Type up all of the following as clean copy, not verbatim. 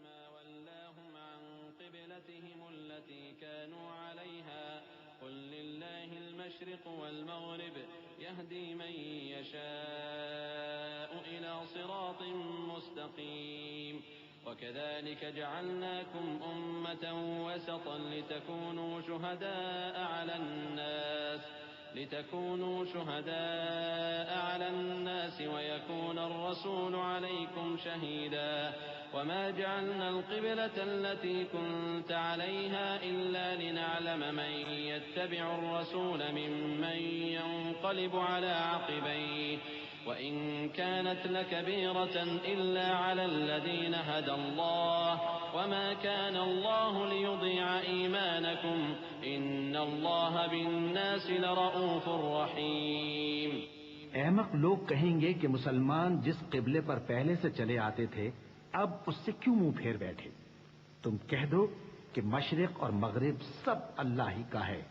ما ولاهم عن قبلتهم التي كانوا عليها قل لله المشرق والمغرب يهدي من يشاء إلى صراط مستقيم وكذلك جعلناكم أمة وسطا لتكونوا شهداء على الناس ويكون الرسول عليكم شهيدا وما جعلنا القبلة التي كنت عليها إلا لنعلم من يتبع الرسول ممن ينقلب على عقبيه وإن كانت لكبيرة إلا على الذين هدى الله وما كان الله ليضيع إيمانكم إن الله بالناس لرؤوف رحيم۔ احمق لوگ کہیں گے کہ مسلمان جس قبلے پر پہلے سے چلے آتے تھے اب اس سے کیوں منہ پھیر بیٹھے؟ تم کہہ دو کہ مشرق اور مغرب سب اللہ ہی کا ہے،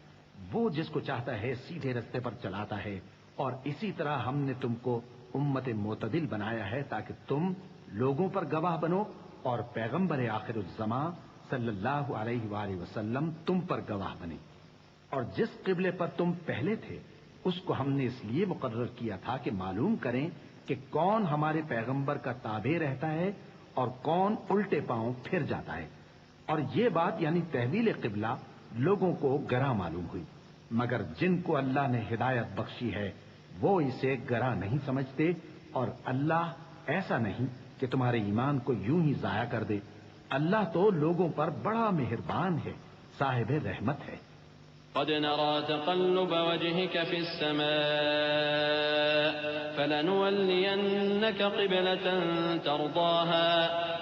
وہ جس کو چاہتا ہے سیدھے رستے پر چلاتا ہے، اور اسی طرح ہم نے تم کو امت معتدل بنایا ہے تاکہ تم لوگوں پر گواہ بنو اور پیغمبر آخر الزمان صلی اللہ علیہ وآلہ وسلم تم پر گواہ بنے۔ اور جس قبلے پر تم پہلے تھے اس کو ہم نے اس لیے مقرر کیا تھا کہ معلوم کریں کہ کون ہمارے پیغمبر کا تابع رہتا ہے اور کون الٹے پاؤں پھر جاتا ہے۔ اور یہ بات یعنی تحویل قبلہ لوگوں کو گراں معلوم ہوئی، مگر جن کو اللہ نے ہدایت بخشی ہے وہ اسے گراں نہیں سمجھتے، اور اللہ ایسا نہیں کہ تمہارے ایمان کو یوں ہی ضائع کر دے۔ اللہ تو لوگوں پر بڑا مہربان ہے، صاحب رحمت ہے۔ قد نرى تقلب وجهك في السماء فلنولينك قبلة ترضاها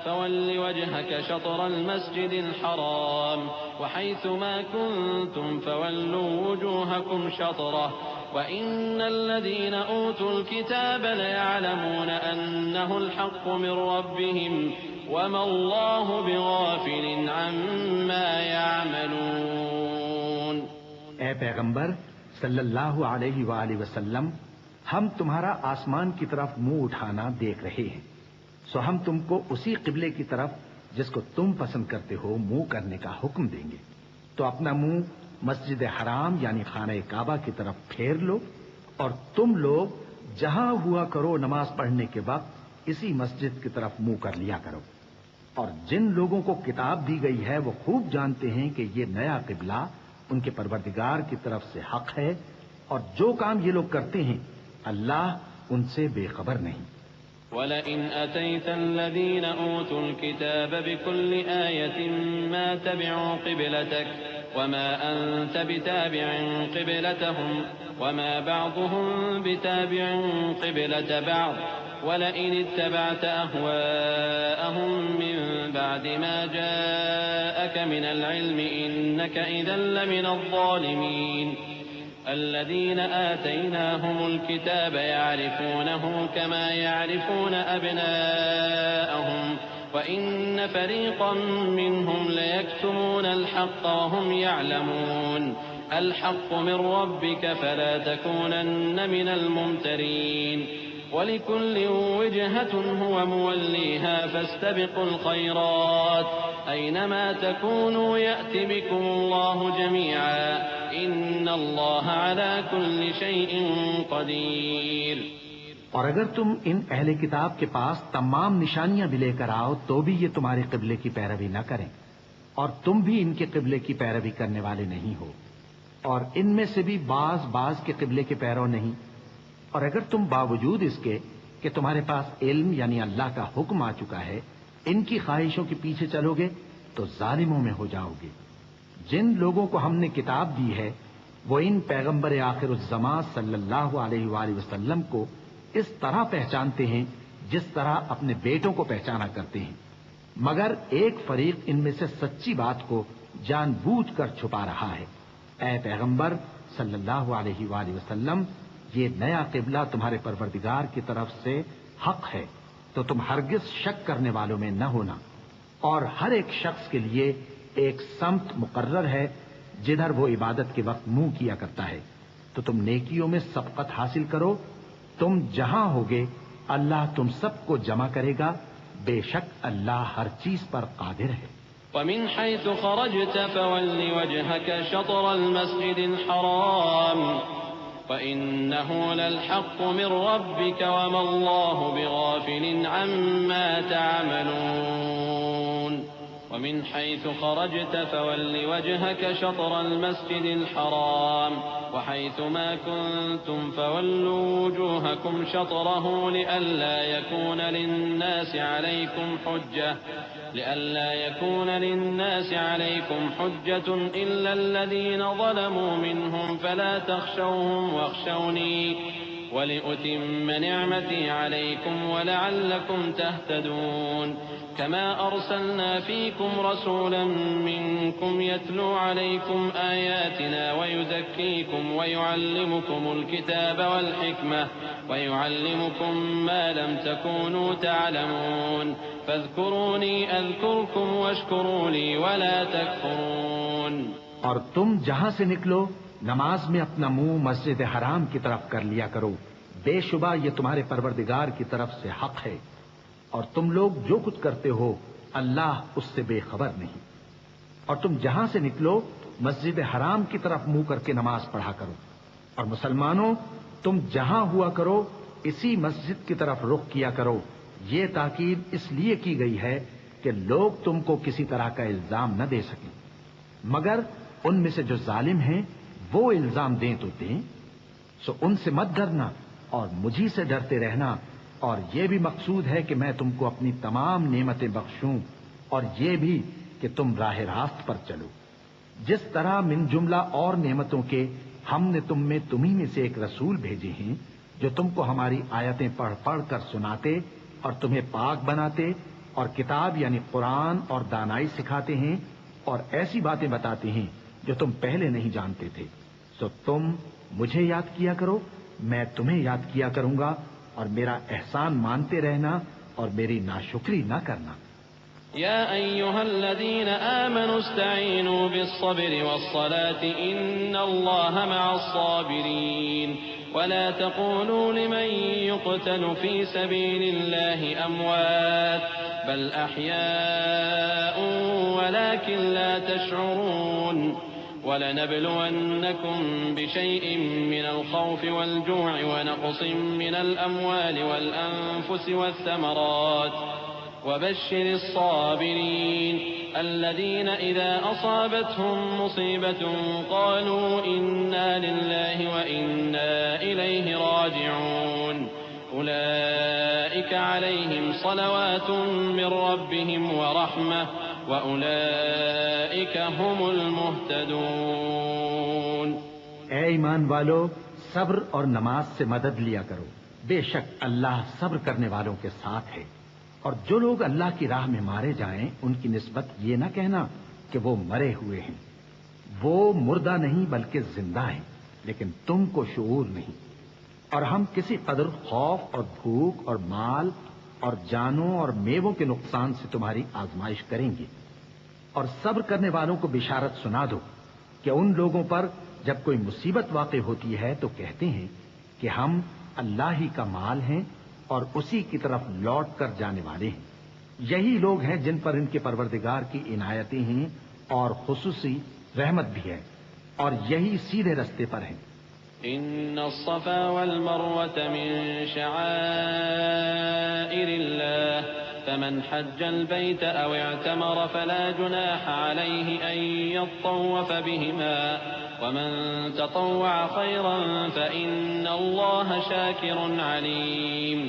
فول وجهك شطر المسجد الحرام وحيث ما كنتم فولوا وجوهكم شطره وإن الذين أوتوا الكتاب ليعلمون أنه الحق من ربهم وما الله بغافل عما يعملون۔ اے پیغمبر صلی اللہ علیہ وآلہ وسلم، ہم تمہارا آسمان کی طرف منہ اٹھانا دیکھ رہے ہیں، سو ہم تم کو اسی قبلے کی طرف جس کو تم پسند کرتے ہو منہ کرنے کا حکم دیں گے، تو اپنا منہ مسجد حرام یعنی خانہ کعبہ کی طرف پھیر لو، اور تم لوگ جہاں ہوا کرو نماز پڑھنے کے وقت اسی مسجد کی طرف منہ کر لیا کرو۔ اور جن لوگوں کو کتاب دی گئی ہے وہ خوب جانتے ہیں کہ یہ نیا قبلہ ان کے پروردگار کی طرف سے حق ہے، اور جو کام یہ لوگ کرتے ہیں اللہ ان سے بے خبر نہیں۔ وَلَئِنْ أَتَيْتَ الَّذِينَ أُوتُوا الْكِتَابَ بِكُلِّ آيَةٍ مَا تَبِعُوا قِبْلَتَكَ وَمَا أَنْتَ بِتَابِعٍ قِبْلَتَهُمْ وَمَا بَعْضُهُمْ بِتَابِعٍ قِبْلَةَ بَعْضٍ وَلَئِنِ اتَّبَعْتَ أَهْوَاءَهُمْ مِنْ بَعْدِ مَا جَاءَكَ مِنَ الْعِلْمِ إِنَّكَ إِذًا لَمِنَ الظَّالِمِينَ۔ الذين آتيناهم الكتاب يعرفونه كما يعرفون أبناءهم وإن فريقا منهم ليكتمون الحق وهم يعلمون الحق من ربك فلا تكونن من الممترين ولكل وجهة هو موليها فاستبقوا الخيرات أينما تكونوا يأت بكم الله جميعا إن الله على كل شيء قدير۔ اور اگر تم ان اہل کتاب کے پاس تمام نشانیاں بھی لے کر آؤ تو بھی یہ تمہارے قبلے کی پیروی نہ کریں، اور تم بھی ان کے قبلے کی پیروی کرنے والے نہیں ہو، اور ان میں سے بھی بعض کے قبلے کے پیرو نہیں۔ اور اگر تم باوجود اس کے کہ تمہارے پاس علم یعنی اللہ کا حکم آ چکا ہے ان کی خواہشوں کے پیچھے چلو گے تو ظالموں میں ہو جاؤ گے۔ جن لوگوں کو ہم نے کتاب دی ہے وہ ان پیغمبر آخر الزمان صلی اللہ علیہ وآلہ وسلم کو اس طرح پہچانتے ہیں جس طرح اپنے بیٹوں کو پہچانا کرتے ہیں، مگر ایک فریق ان میں سے سچی بات کو جان بوجھ کر چھپا رہا ہے۔ اے پیغمبر صلی اللہ علیہ وآلہ وسلم، یہ نیا قبلہ تمہارے پروردگار کی طرف سے حق ہے، تو تم ہرگز شک کرنے والوں میں نہ ہونا، اور ہر ایک شخص کے لیے ایک سمت مقرر ہے جدھر وہ عبادت کے وقت منہ کیا کرتا ہے، تو تم نیکیوں میں سبقت حاصل کرو، تم جہاں ہوگے اللہ تم سب کو جمع کرے گا بے شک اللہ ہر چیز پر قادر ہے۔ ومن حيث خرجت فول وجهك شطر المسجد الحرام وإنه للحق من ربك وما الله بغافل عما تعملون ومن حيث خرجت فول وجهك شطر المسجد الحرام وحيث ما كنتم فولوا وجوهكم شطره لئلا يكون للناس عليكم حجة إلا الذين ظلموا منهم فلا تخشوهم واخشوني ولأتم نعمتي عليكم ولعلكم تهتدون كما أرسلنا فيكم رسولا منكم يتلو عليكم آياتنا ويزكيكم ويعلمكم الكتاب والحكمة ويعلمكم ما لم تكونوا تعلمون فاذكروني أذكركم واشكروا لي ولا تكفرون۔ اور تم جہاں سے نکلو نماز میں اپنا منہ مسجد حرام کی طرف کر لیا کرو، بے شبہ یہ تمہارے پروردگار کی طرف سے حق ہے، اور تم لوگ جو کچھ کرتے ہو اللہ اس سے بے خبر نہیں۔ اور تم جہاں سے نکلو مسجد حرام کی طرف منہ کر کے نماز پڑھا کرو، اور مسلمانوں تم جہاں ہوا کرو اسی مسجد کی طرف رخ کیا کرو۔ یہ تاکید اس لیے کی گئی ہے کہ لوگ تم کو کسی طرح کا الزام نہ دے سکیں، مگر ان میں سے جو ظالم ہیں وہ الزام دیں تو دیں، سو ان سے مت ڈرنا اور مجھی سے ڈرتے رہنا، اور یہ بھی مقصود ہے کہ میں تم کو اپنی تمام نعمتیں بخشوں، اور یہ بھی کہ تم راہ راست پر چلو۔ جس طرح من جملہ اور نعمتوں کے ہم نے تم میں تمہیں میں سے ایک رسول بھیجے ہیں جو تم کو ہماری آیتیں پڑھ پڑھ کر سناتے اور تمہیں پاک بناتے اور کتاب یعنی قرآن اور دانائی سکھاتے ہیں اور ایسی باتیں بتاتے ہیں جو تم پہلے نہیں جانتے تھے، سو تم مجھے یاد کیا کرو، میں تمہیں یاد کیا کروں گا، اور میرا احسان مانتے رہنا اور میری ناشکری نہ کرنا۔ يا أيها الذين آمنوا استعينوا بالصبر والصلاة إن الله مع الصابرين ولا تقولوا لمن يقتل في سبيل الله أموات بل أحياء ولكن لا تشعرون ولنبلونكم بشيء من الخوف والجوع ونقص من الأموال والأنفس والثمرات وبشر الصابرين الذين إذا أصابتهم مصيبة قالوا إنا لله وإنا إليه راجعون أولئك عليهم صلوات من ربهم ورحمة وأولئك هم المهتدون۔ اے ایمان والو، صبر اور نماز سے مدد لیا کرو، بے شک اللہ صبر کرنے والوں کے ساتھ ہے۔ اور جو لوگ اللہ کی راہ میں مارے جائیں ان کی نسبت یہ نہ کہنا کہ وہ مرے ہوئے ہیں، وہ مردہ نہیں بلکہ زندہ ہیں، لیکن تم کو شعور نہیں۔ اور ہم کسی قدر خوف اور بھوک اور مال اور جانوں اور میووں کے نقصان سے تمہاری آزمائش کریں گے، اور صبر کرنے والوں کو بشارت سنا دو کہ ان لوگوں پر جب کوئی مصیبت واقع ہوتی ہے تو کہتے ہیں کہ ہم اللہ ہی کا مال ہیں اور اسی کی طرف لوٹ کر جانے والے ہیں۔ یہی لوگ ہیں جن پر ان کے پروردگار کی عنایتیں ہیں اور خصوصی رحمت بھی ہے، اور یہی سیدھے رستے پر ہیں۔ إن الصفا والمروة من شعائر الله فمن حج البيت أو اعتمر فلا جناح عليه أن يطوف بهما ومن تطوع خيرا فإن الله شاكر عليم۔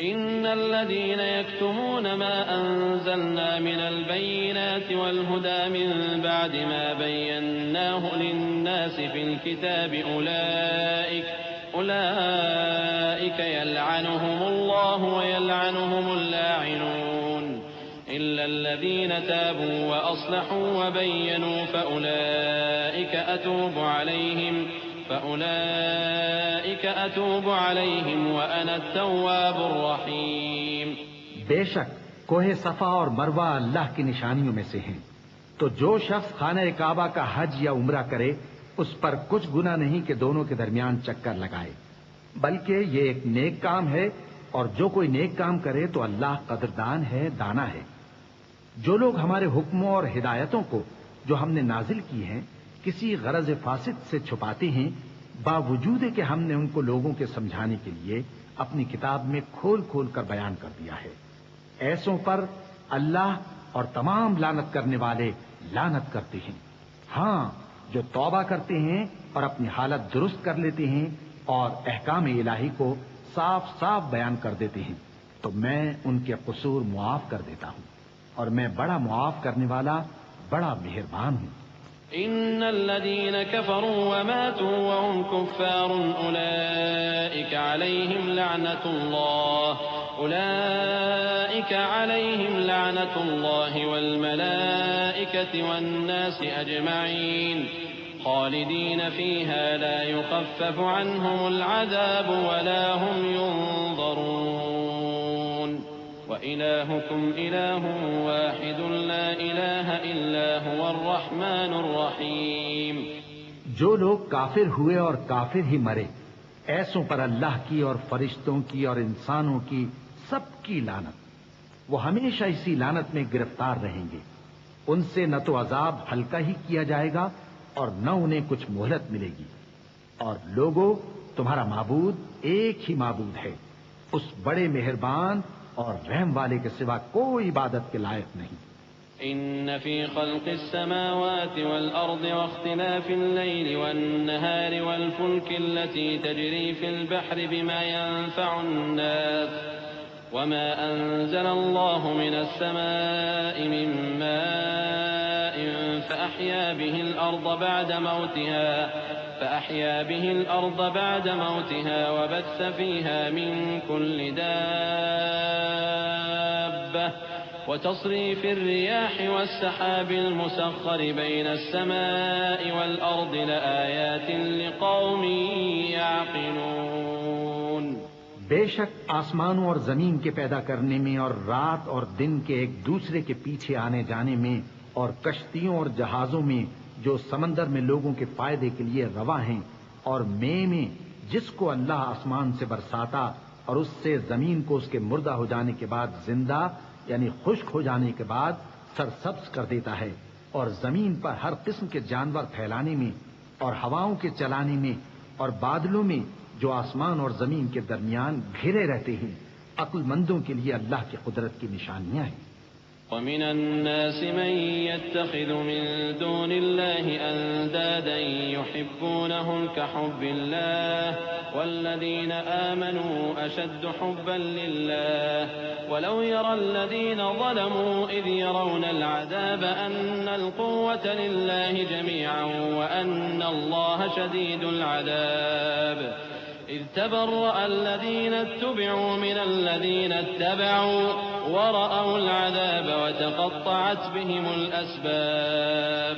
إن الذين يكتمون ما أنزلنا من البينات والهدى من بعد ما بيناه للناس في الكتاب أولئك يلعنهم الله ويلعنهم اللاعنون إلا الذين تابوا وأصلحوا وبينوا فأولئك أتوب عليهم وأنا التواب الرحيم۔ بے شک کوہ صفا اور مروہ اللہ کی نشانیوں میں سے ہیں، تو جو شخص خانہ کعبہ کا حج یا عمرہ کرے اس پر کچھ گناہ نہیں کہ دونوں کے درمیان چکر لگائے، بلکہ یہ ایک نیک کام ہے اور جو کوئی نیک کام کرے تو اللہ قدردان ہے، دانا ہے۔ جو لوگ ہمارے حکموں اور ہدایتوں کو جو ہم نے نازل کی ہیں کسی غرض فاسد سے چھپاتے ہیں، باوجود کہ ہم نے ان کو لوگوں کے سمجھانے کے لیے اپنی کتاب میں کھول کھول کر بیان کر دیا ہے، ایسوں پر اللہ اور تمام لعنت کرنے والے لعنت کرتے ہیں۔ ہاں، جو توبہ کرتے ہیں اور اپنی حالت درست کر لیتے ہیں اور احکام الہی کو صاف صاف بیان کر دیتے ہیں تو میں ان کے قصور معاف کر دیتا ہوں، اور میں بڑا معاف کرنے والا، بڑا مہربان ہوں۔ إن الذين كفروا وماتوا وهم كفار أولئك عليهم لعنة الله والملائكة والناس أجمعين خالدين فيها لا يخفف عنهم العذاب ولا هم ينظرون وإلهكم إله واحد لا إله إلا هو الرحمن الرحيم۔ جو لوگ کافر ہوئے اور کافر ہی مرے، ایسوں پر اللہ کی اور فرشتوں کی اور انسانوں کی سب کی لعنت، وہ ہمیشہ اسی لعنت میں گرفتار رہیں گے۔ ان سے نہ تو عذاب ہلکا ہی کیا جائے گا اور نہ انہیں کچھ مہلت ملے گی۔ اور لوگوں، تمہارا معبود ایک ہی معبود ہے، اس بڑے مہربان اور رحم والے کے سوا کوئی عبادت کے لائق نہیں۔ إن في خلق السماوات والأرض واختلاف الليل والنهار والفلك التي تجري في البحر بما ينفع الناس وما أنزل الله من السماء من ماء فأحيا به الأرض بعد موتها وبث فيها من كل دابة وتصريف الرياح والسحاب المسخر بين السماء والأرض لآيات لقوم يعقلون۔ بے شک آسمانوں اور زمین کے پیدا کرنے میں اور رات اور دن کے ایک دوسرے کے پیچھے آنے جانے میں اور کشتیوں اور جہازوں میں جو سمندر میں لوگوں کے فائدے کے لیے رواں ہیں، اور میں جس کو اللہ آسمان سے برساتا اور اس سے زمین کو اس کے مردہ ہو جانے کے بعد زندہ یعنی خشک ہو جانے کے بعد سرسبز کر دیتا ہے، اور زمین پر ہر قسم کے جانور پھیلانے میں اور ہواؤں کے چلانے میں اور بادلوں میں جو آسمان اور زمین کے درمیان گھرے رہتے ہیں، عقل مندوں کے لیے اللہ کی قدرت کی نشانیاں ہیں۔ ومن الناس من يتخذ من دون الله أندادا يحبونهم كحب الله والذين آمنوا أشد حبا لله ولو يرى الذين ظلموا إذ يرون العذاب أن القوة لله جميعا وأن الله شديد العذاب إذ تبرأ الذين اتبعوا من الذين اتبعوا ورأوا العذاب وتقطعت بهم الأسباب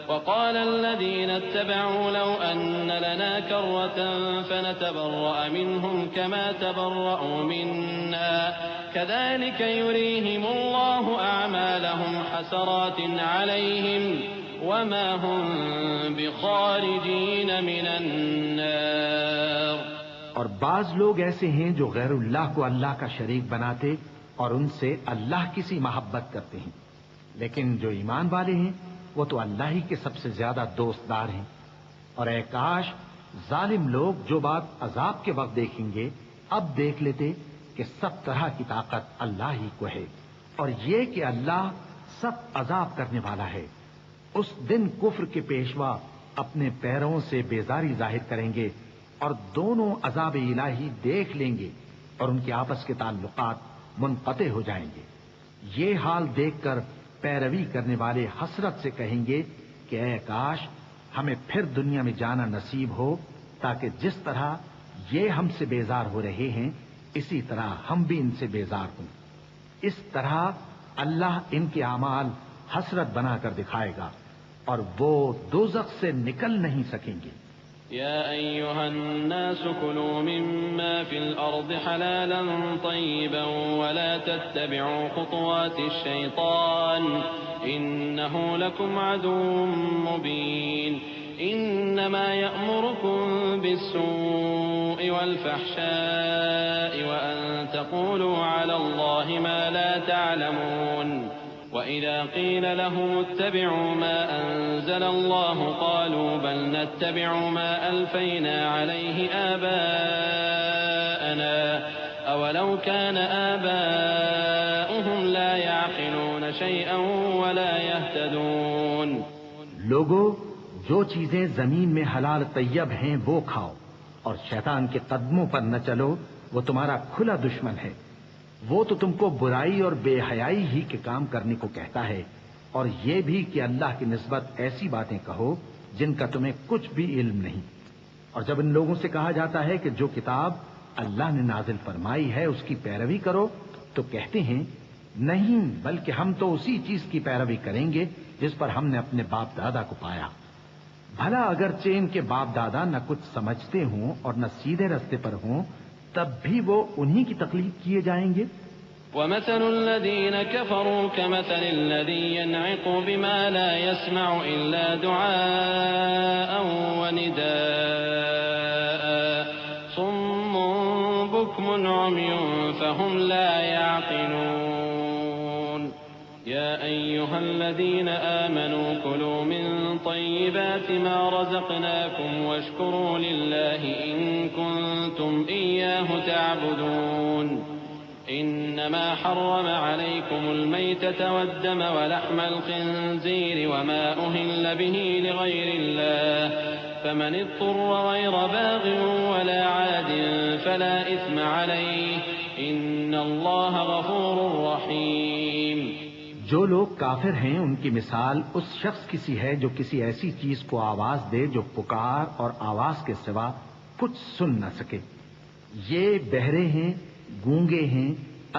وقال الذين اتبعوا لو أن لنا كرة فنتبرأ منهم كما تبرأوا منا كذلك يريهم الله أعمالهم حسرات عليهم وما هم بخارجين من النار۔ اور بعض لوگ ایسے ہیں جو غیر اللہ کو اللہ کا شریک بناتے اور ان سے اللہ کی سی محبت کرتے ہیں، لیکن جو ایمان والے ہیں وہ تو اللہ ہی کے سب سے زیادہ دوست دار ہیں۔ اور اے کاش ظالم لوگ جو بات عذاب کے وقت دیکھیں گے اب دیکھ لیتے کہ سب طرح کی طاقت اللہ ہی کو ہے، اور یہ کہ اللہ سب عذاب کرنے والا ہے۔ اس دن کفر کے پیشوا اپنے پیروں سے بیزاری ظاہر کریں گے اور دونوں عذاب الہی دیکھ لیں گے اور ان کے آپس کے تعلقات منقطع ہو جائیں گے۔ یہ حال دیکھ کر پیروی کرنے والے حسرت سے کہیں گے کہ اے کاش ہمیں پھر دنیا میں جانا نصیب ہو تاکہ جس طرح یہ ہم سے بیزار ہو رہے ہیں اسی طرح ہم بھی ان سے بیزار ہوں۔ اس طرح اللہ ان کے اعمال حسرت بنا کر دکھائے گا اور وہ دوزخ سے نکل نہیں سکیں گے۔ يا أيها الناس كلوا مما في الأرض حلالا طيبا ولا تتبعوا خطوات الشيطان إنه لكم عدو مبين إنما يأمركم بالسوء والفحشاء وأن تقولوا على الله ما لا تعلمون وإذا قيل لهم اتبعوا ما أنزل الله قالوا بل نتبع ما ألفينا عليه آباءنا أولو كان آباؤهم لا يعقلون شيئا ولا يهتدون. لوگو، جو چیزیں زمین میں حلال طیب ہیں وہ کھاؤ، اور شیطان کے قدموں پر نہ چلو، وہ تمہارا کھلا دشمن ہے. وہ تو تم کو برائی اور بے حیائی ہی کے کام کرنے کو کہتا ہے، اور یہ بھی کہ اللہ کی نسبت ایسی باتیں کہو جن کا تمہیں کچھ بھی علم نہیں. اور جب ان لوگوں سے کہا جاتا ہے کہ جو کتاب اللہ نے نازل فرمائی ہے اس کی پیروی کرو، تو کہتے ہیں نہیں، بلکہ ہم تو اسی چیز کی پیروی کریں گے جس پر ہم نے اپنے باپ دادا کو پایا. بھلا اگرچہ ان کے باپ دادا نہ کچھ سمجھتے ہوں اور نہ سیدھے رستے پر ہوں، تب بھی وہ انہی کی تقلید کیے جائیں گے. ومثل الذين كفروا كمثل الذي ينعق بما لا يسمع إلا دعاء ونداء صم بكم عمي فهم لا يعقلون. يا أيها الذين آمنوا كلوا من طيبات ما رزقناكم واشكروا لله إن كنتم إياه تعبدون. إنما حرم عليكم الميتة والدم ولحم الخنزير وما أهل به لغير الله فمن اضطر غير باغ ولا عاد فلا إثم عليه إن الله غفور رحيم. جو لوگ کافر ہیں ان کی مثال اس شخص کی سی ہے جو کسی ایسی چیز کو آواز دے جو پکار اور آواز کے سوا کچھ سن نہ سکے. یہ بہرے ہیں، گونگے ہیں،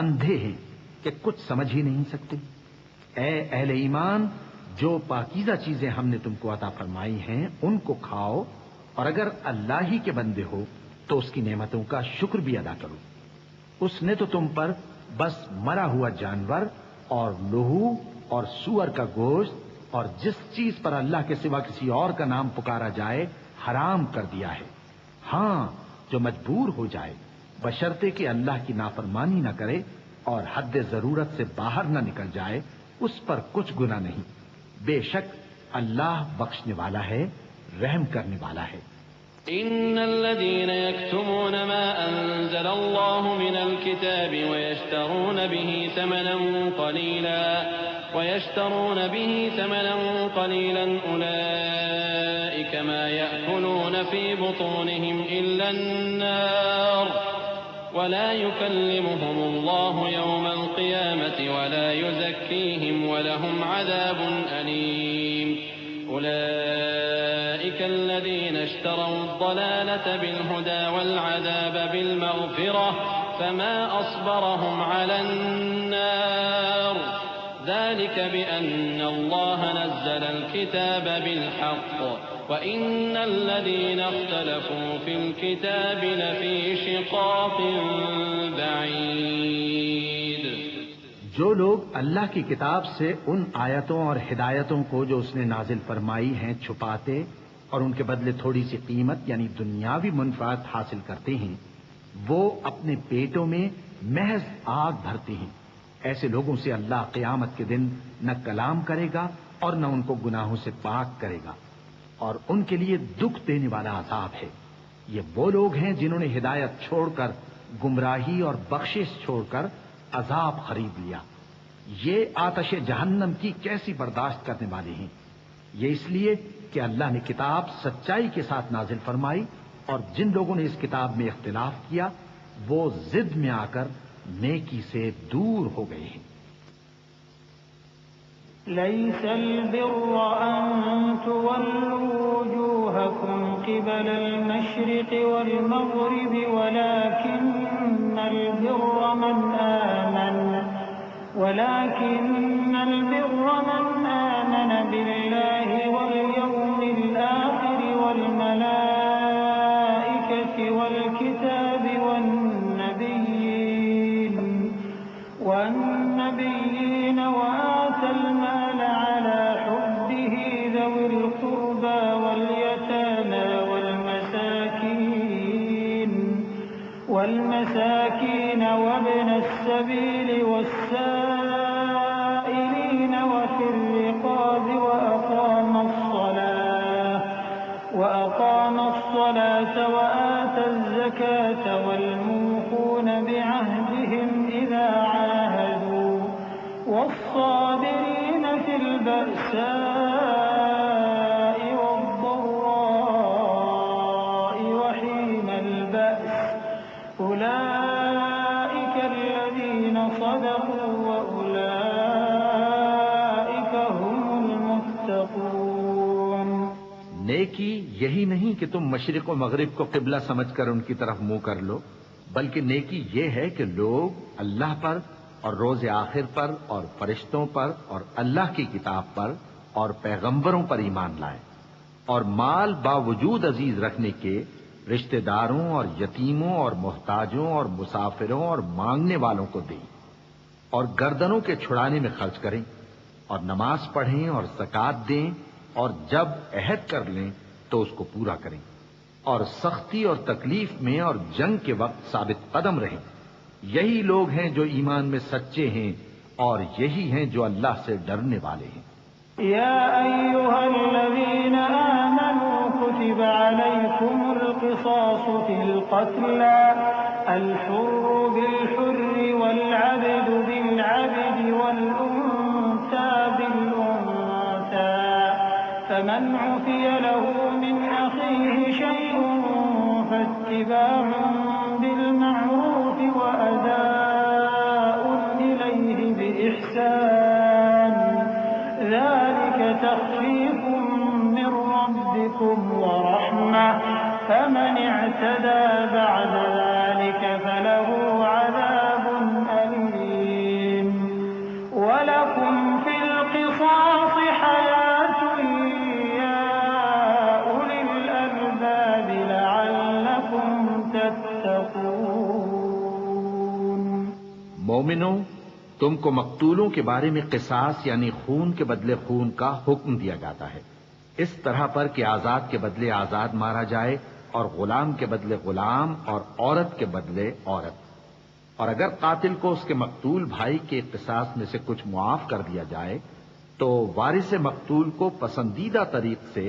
اندھے ہیں کہ کچھ سمجھ ہی نہیں سکتے. اے اہل ایمان، جو پاکیزہ چیزیں ہم نے تم کو عطا فرمائی ہیں ان کو کھاؤ، اور اگر اللہ ہی کے بندے ہو تو اس کی نعمتوں کا شکر بھی ادا کرو. اس نے تو تم پر بس مرا ہوا جانور اور لہو اور سور کا گوشت اور جس چیز پر اللہ کے سوا کسی اور کا نام پکارا جائے حرام کر دیا ہے. ہاں، جو مجبور ہو جائے بشرطے کہ اللہ کی نافرمانی نہ کرے اور حد ضرورت سے باہر نہ نکل جائے، اس پر کچھ گناہ نہیں. بے شک اللہ بخشنے والا ہے، رحم کرنے والا ہے. إن الذين يكتمون ما أنزل الله من الكتاب ويشترون به ثمنا قليلا أولئك ما يأكلون في بطونهم إلا النار ولا يكلمهم الله يوم القيامة ولا يزكيهم ولهم عذاب أليم. أولئك الذين اشتروا الضلالة بالهدى والعذاب بالمغفرة فما أصبرهم على النار ذلك بأن الله نزل الكتاب بالحق وإن الذين اختلفوا في الكتاب لفي شقاق بعيد. جو لوگ اللہ کی کتاب سے ان آیتوں اور ہدایتوں کو جو اس نے نازل فرمائی ہیں چھپاتے اور ان کے بدلے تھوڑی سی قیمت یعنی دنیاوی منفعت حاصل کرتے ہیں، وہ اپنے پیٹوں میں محض آگ بھرتے ہیں. ایسے لوگوں سے اللہ قیامت کے دن نہ کلام کرے گا اور نہ ان کو گناہوں سے پاک کرے گا، اور ان کے لیے دکھ دینے والا عذاب ہے. یہ وہ لوگ ہیں جنہوں نے ہدایت چھوڑ کر، گمراہی اور بخشش چھوڑ کر عذاب خرید لیا. یہ آتش جہنم کی کیسی برداشت کرنے والے ہیں. یہ اس لیے کہ اللہ نے کتاب سچائی کے ساتھ نازل فرمائی، اور جن لوگوں نے اس کتاب میں اختلاف کیا وہ ضد میں آ کر نیکی سے دور ہو گئے ہیں. ليس البر أن تولوا وجوهكم قبل المشرق والمغرب ولكن البر من آمن بالله واليوم الآخر والملائكة والكتاب والنبيين وآتى المال على حبه ذوي القربى واليتامى السبيل والسائلين وفي الرقاب وأقام الصلاة وآتى الزكاة والموفون بعهدهم إذا عاهدوا والصابرين في البأساء والضراء وحين البأس أولئك الذين صدقوا وأولئك هم المتقون۔ نیکی یہی نہیں کہ تم مشرق و مغرب کو قبلہ سمجھ کر ان کی طرف منہ کر لو، بلکہ نیکی یہ ہے کہ لوگ اللہ پر اور روز آخر پر اور فرشتوں پر اور اللہ کی کتاب پر اور پیغمبروں پر ایمان لائیں، اور مال باوجود عزیز رکھنے کے رشتہ داروں اور یتیموں اور محتاجوں اور مسافروں اور مانگنے والوں کو دیں، اور گردنوں کے چھڑانے میں خرچ کریں، اور نماز پڑھیں اور زکوٰۃ دیں، اور جب عہد کر لیں تو اس کو پورا کریں، اور سختی اور تکلیف میں اور جنگ کے وقت ثابت قدم رہیں۔ یہی لوگ ہیں جو ایمان میں سچے ہیں، اور یہی ہیں جو اللہ سے ڈرنے والے ہیں۔ يا أيها الذين آمنوا كتب عليكم القصاص في القتلى الحر بالحر والعبد بالعبد والأنثى بالأنثى فمن عفي له من أخيه شيء فاتباع بالمعروف وأداء إليه بإحسان ذلك تخفيف من ربكم ورحمة فمن اعتدى بعد ذلك فله عذاب أليم ولكم في القصاص حياة يا أولي الألباب لعلكم تتقون۔ مومنوں، تم کو مقتولوں کے بارے میں قصاص یعنی خون کے بدلے خون کا حکم دیا جاتا ہے، اس طرح پر کہ آزاد کے بدلے آزاد مارا جائے، اور غلام کے بدلے غلام، اور عورت کے بدلے عورت۔ اور اگر قاتل کو اس کے مقتول بھائی کے قصاص میں سے کچھ معاف کر دیا جائے تو وارث مقتول کو پسندیدہ طریق سے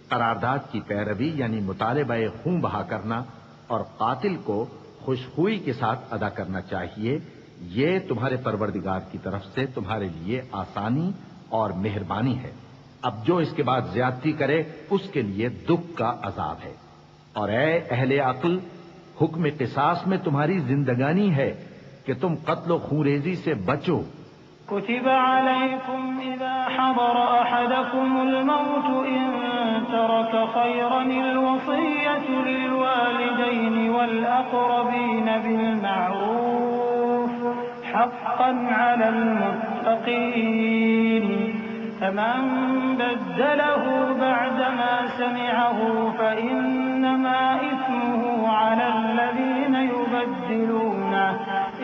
قرارداد کی پیروی یعنی مطالبہ خون بہا کرنا اور قاتل کو خوشخوئی کے ساتھ ادا کرنا چاہیے۔ یہ تمہارے پروردگار کی طرف سے تمہارے لیے آسانی اور مہربانی ہے۔ اب جو اس کے بعد زیادتی کرے اس کے لیے دکھ کا عذاب ہے۔ اور اے اہل عقل، حکم قصاص میں تمہاری زندگانی ہے کہ تم قتل و خونریزی سے بچو۔ كتب عليكم إذا حضر أحدكم الموت إن ترك خيرا الوصية للوالدين والأقربين بالمعروف حقا على المتقين فمن بدله بعدما سمعه فإنما إثمه على الذين يبدلونه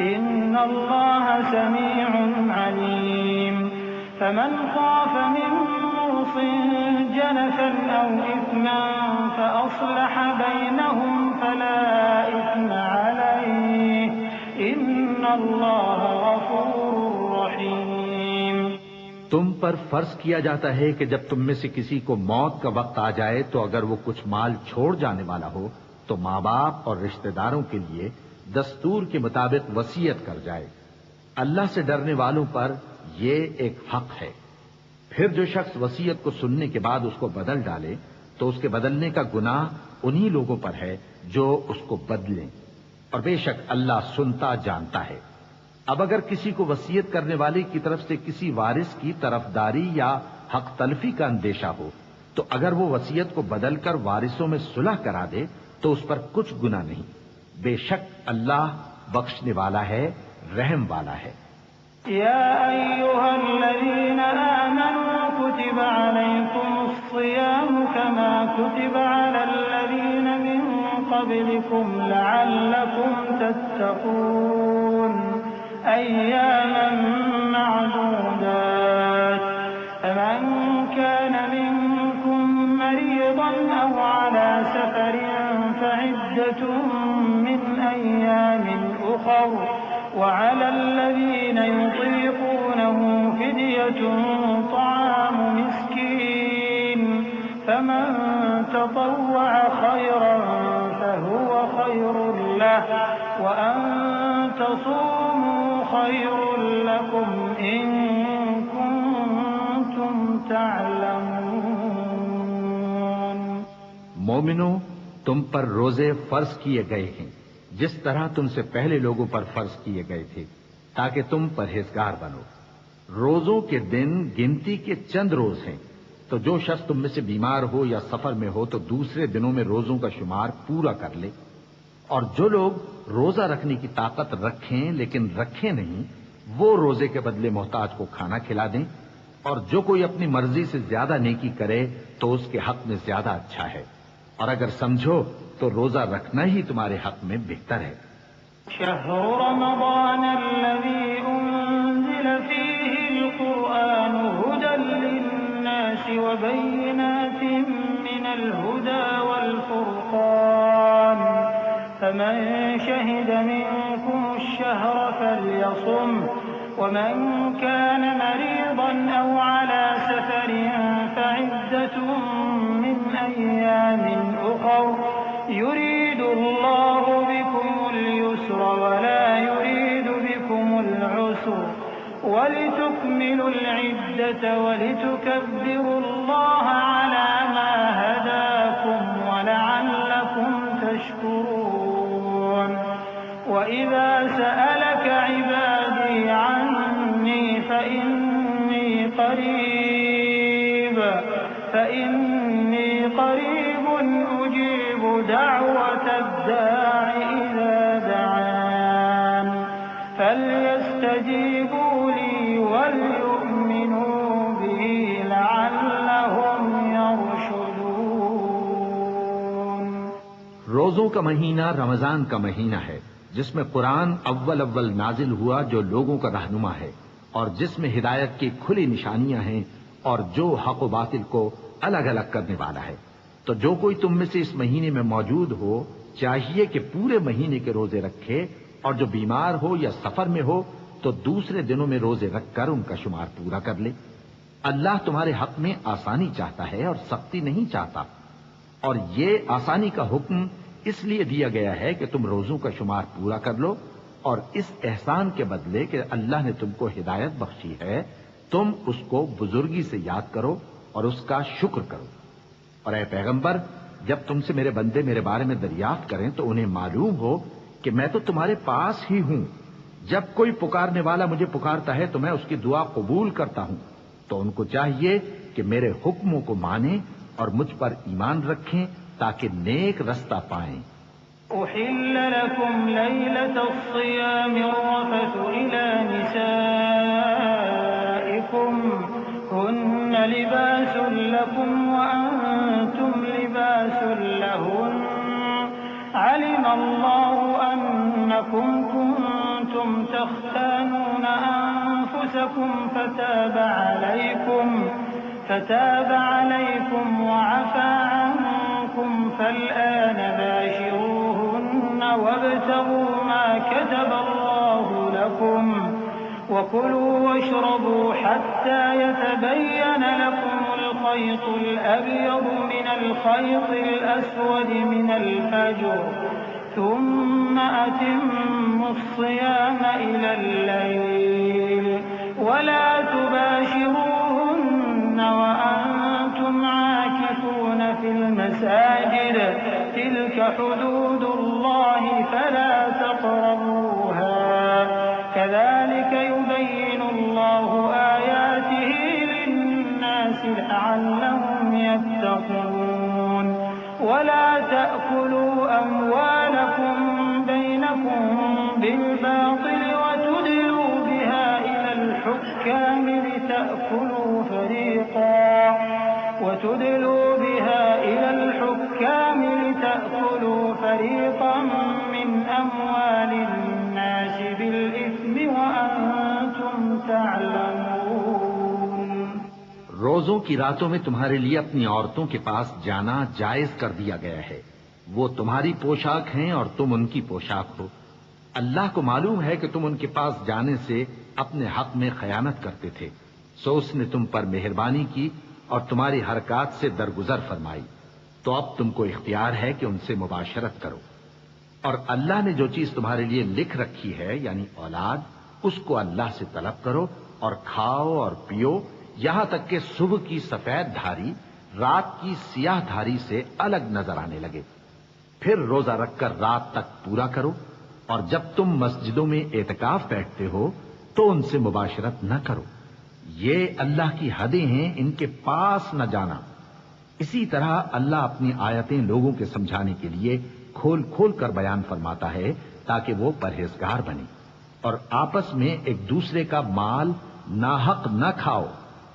إن الله سميع عليم فمن خاف من موص جنفا أو إثما فأصلح بينهم فلا إثم عليه إن الله غفور رحيم۔ تم پر فرض کیا جاتا ہے کہ جب تم میں سے کسی کو موت کا وقت آ جائے تو اگر وہ کچھ مال چھوڑ جانے والا ہو تو ماں باپ اور رشتہ داروں کے لیے دستور کے مطابق وصیت کر جائے۔ اللہ سے ڈرنے والوں پر یہ ایک حق ہے۔ پھر جو شخص وصیت کو سننے کے بعد اس کو بدل ڈالے تو اس کے بدلنے کا گناہ انہی لوگوں پر ہے جو اس کو بدلیں، اور بے شک اللہ سنتا جانتا ہے۔ اب اگر کسی کو وصیت کرنے والے کی طرف سے کسی وارث کی طرفداری یا حق تلفی کا اندیشہ ہو تو اگر وہ وصیت کو بدل کر وارثوں میں صلح کرا دے تو اس پر کچھ گناہ نہیں، بے شک اللہ بخشنے والا ہے، رحم والا ہے۔ يا أيها الذين آمنوا كتب عليكم الصيام كما كتب على الذين من قبلكم لعلكم تتقون أياما معدودات فمن كان منكم مريضا أو على سفر فعدة من أيام أخر وعلى الذين يطيقونه فدية طعام مسكين فمن تطوع خيرا فهو خير له وأن تصوموا خير لكم إن كنتم تعلمون۔ مومنو، تم پر روزے فرض کیے گئے ہیں جس طرح تم سے پہلے لوگوں پر فرض کیے گئے تھے تاکہ تم پرہیزگار بنو۔ روزوں کے دن گنتی کے چند روز ہیں، تو جو شخص تم میں سے بیمار ہو یا سفر میں ہو تو دوسرے دنوں میں روزوں کا شمار پورا کر لے۔ اور جو لوگ روزہ رکھنے کی طاقت رکھیں لیکن رکھیں نہیں، وہ روزے کے بدلے محتاج کو کھانا کھلا دیں، اور جو کوئی اپنی مرضی سے زیادہ نیکی کرے تو اس کے حق میں زیادہ اچھا ہے، اور اگر سمجھو تو روزہ رکھنا ہی تمہارے حق میں بہتر ہے۔ شهر رمضان الذي أنزل فيه القرآن هدى للناس وبينات من الهدى والفرقان فمن شهد منكم الشهر فليصم ومن كان مريضا أو على سفر فعدة من أيام أخر يريد الله بكم اليسر ولا يريد بكم العسر ولتكملوا العدة ولتكبروا الله على ما هداكم ولعلكم تشكرون۔ وإذا سألك عبادي عني فإني قريب أجيب دعوة الداع إذا دعان فليستجيبوا لي وليؤمنوا بي لعلهم يرشدون۔ روزوں کا مہینہ رمضان کا مہینہ ہے جس میں قرآن اول نازل ہوا جو لوگوں کا رہنما ہے، اور جس میں ہدایت کی کھلی نشانیاں ہیں، اور جو حق و باطل کو الگ الگ کرنے والا ہے۔ تو جو کوئی تم میں سے اس مہینے میں موجود ہو چاہیے کہ پورے مہینے کے روزے رکھے، اور جو بیمار ہو یا سفر میں ہو تو دوسرے دنوں میں روزے رکھ کر ان کا شمار پورا کر لے۔ اللہ تمہارے حق میں آسانی چاہتا ہے اور سختی نہیں چاہتا، اور یہ آسانی کا حکم اس لیے دیا گیا ہے کہ تم روزوں کا شمار پورا کر لو، اور اس احسان کے بدلے کہ اللہ نے تم کو ہدایت بخشی ہے تم اس کو بزرگی سے یاد کرو اور اس کا شکر کرو۔ اور اے پیغمبر، جب تم سے میرے بندے میرے بارے میں دریافت کریں تو انہیں معلوم ہو کہ میں تو تمہارے پاس ہی ہوں، جب کوئی پکارنے والا مجھے پکارتا ہے تو میں اس کی دعا قبول کرتا ہوں۔ تو ان کو چاہیے کہ میرے حکموں کو مانیں اور مجھ پر ایمان رکھیں تاکہ نیک رستہ پائیں۔ أحل لكم ليلة الصيام الرفث إلى نسائكم هن لباس لكم وأنتم لباس لهن علم الله أنكم كنتم تختانون أنفسكم فتاب عليكم وعفى عنكم فالآن باشروهن وابتغوا ما كتب الله لكم وكلوا واشربوا حتى يتبين لكم الخيط الأبيض من الخيط الأسود من الفجر ثم أتموا الصيام إلى الليل ولا تباشروهن وأنتم عاكفون في المساجد تلك حدود الله فلا تقربوها كذلك يبين الله آياته للناس لعلهم يتقون ولا تأكلوا أموالكم بينكم بالباطل وتدلوا بها إلى الحكام لتأكلوا فريقا من أموال الناس بالإثم وأنتم تعلمون۔ روزوں کی راتوں میں تمہارے لیے اپنی عورتوں کے پاس جانا جائز کر دیا گیا ہے، وہ تمہاری پوشاک ہیں اور تم ان کی پوشاک ہو، اللہ کو معلوم ہے کہ تم ان کے پاس جانے سے اپنے حق میں خیانت کرتے تھے، سو اس نے تم پر مہربانی کی اور تمہاری حرکات سے درگزر فرمائی، تو اب تم کو اختیار ہے کہ ان سے مباشرت کرو۔ اور اللہ نے جو چیز تمہارے لیے لکھ رکھی ہے یعنی اولاد، اس کو اللہ سے طلب کرو اور کھاؤ اور پیو، یہاں تک کہ صبح کی سفید دھاری رات کی سیاہ دھاری سے الگ نظر آنے لگے، پھر روزہ رکھ کر رات تک پورا کرو، اور جب تم مسجدوں میں اعتکاف بیٹھتے ہو تو ان سے مباشرت نہ کرو، یہ اللہ کی حدیں ہیں، ان کے پاس نہ جانا۔ اسی طرح اللہ اپنی آیتیں لوگوں کے سمجھانے کے لیے کھول کھول کر بیان فرماتا ہے تاکہ وہ پرہیزگار بنے، اور آپس میں ایک دوسرے کا مال ناحق نہ کھاؤ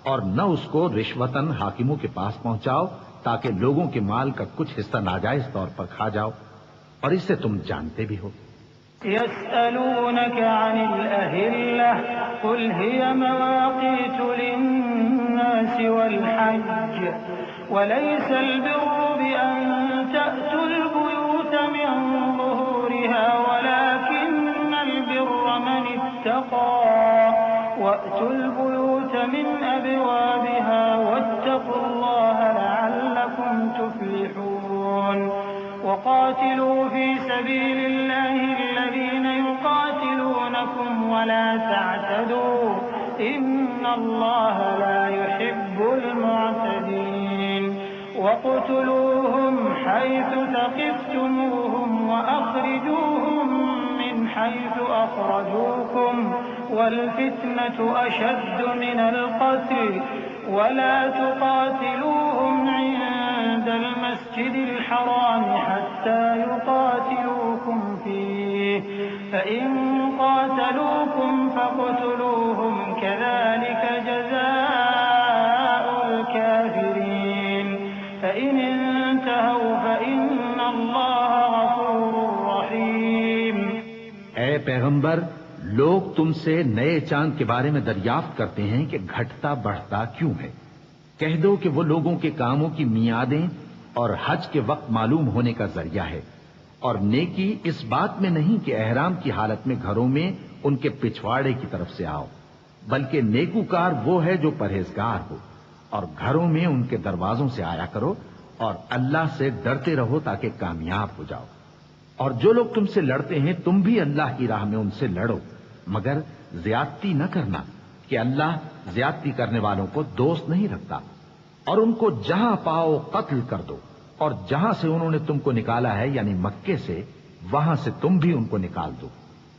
اور نہ اس کو رشوتاً حاکموں کے پاس پہنچاؤ تاکہ لوگوں کے مال کا کچھ حصہ ناجائز طور پر کھا جاؤ، اور اسے تم جانتے بھی ہو۔ يسألونك عن الأهلة قل هي مواقيت للناس والحج وليس البر بأن تأتوا البيوت من ظهورها ولكن البر من اتقى وأتوا البيوت من أبوابها واتقوا الله لعلكم تفلحون وقاتلوا في سبيل الله الذين يقاتلونكم ولا تعتدوا إن الله لا يحب المعتدين وقتلوهم حيث ثقفتموهم وأخرجوهم من حيث أخرجوكم والفتنة أشد من القتل ولا تقاتلوهم عند المسجد الحرام حتى يقاتلوكم فيه فإن قاتلوكم فاقتلوهم كذلك جزاء الكافرين فإن انتهوا فإن الله غفور رحيم۔ اے پیغمبر، لوگ تم سے نئے چاند کے بارے میں دریافت کرتے ہیں کہ گھٹتا بڑھتا کیوں ہے۔ کہہ دو کہ وہ لوگوں کے کاموں کی میعادیں اور حج کے وقت معلوم ہونے کا ذریعہ ہے، اور نیکی اس بات میں نہیں کہ احرام کی حالت میں گھروں میں ان کے پچھواڑے کی طرف سے آؤ، بلکہ نیکوکار وہ ہے جو پرہیزگار ہو، اور گھروں میں ان کے دروازوں سے آیا کرو اور اللہ سے ڈرتے رہو تاکہ کامیاب ہو جاؤ۔ اور جو لوگ تم سے لڑتے ہیں تم بھی اللہ کی راہ میں ان سے لڑو، مگر زیادتی نہ کرنا کہ اللہ زیادتی کرنے والوں کو دوست نہیں رکھتا، اور ان کو جہاں پاؤ قتل کر دو، اور جہاں سے انہوں نے تم کو نکالا ہے یعنی مکے سے، وہاں سے تم بھی ان کو نکال دو۔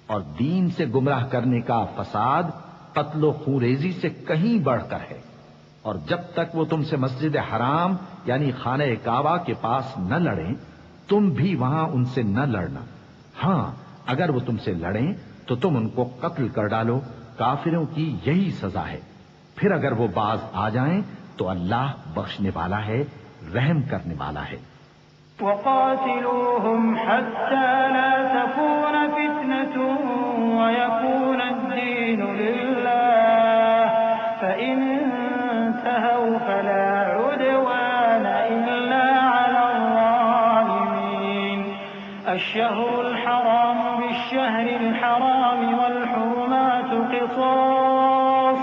اور دین سے گمراہ کرنے کا فساد قتل و خونریزی سے کہیں بڑھ کر ہے، اور جب تک وہ تم سے مسجد حرام یعنی خانہ کعبہ کے پاس نہ لڑیں تم بھی وہاں ان سے نہ لڑنا۔ ہاں اگر وہ تم سے لڑیں تو تم ان کو قتل کر ڈالو، کافروں کی یہی سزا ہے۔ پھر اگر وہ باز آ جائیں تو اللہ بخشنے والا ہے، رحم کرنے والا ہے۔ وقاتلوهم حتى لا تكون فتنة ويكون الدين لله فإن انتهوا فلا عدوان إلا على الظالمين الشهر الحرام بالشهر الحرام والحرمات قصاص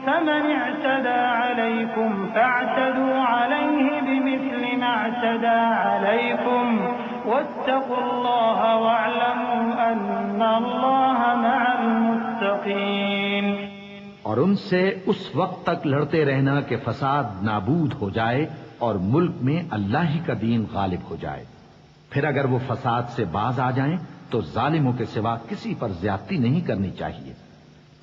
فمن اعتدى عليكم فاعتدوا عليه بمثل ما اعتدى عليكم واتقوا الله واعلموا أن الله مع المتقين۔ اور ان سے اس وقت تک لڑتے رہنا کہ فساد نابود ہو جائے اور ملک میں اللہ ہی کا دین غالب ہو جائے۔ پھر اگر وہ فساد سے باز آ جائیں تو ظالموں کے سوا کسی پر زیادتی نہیں کرنی چاہیے۔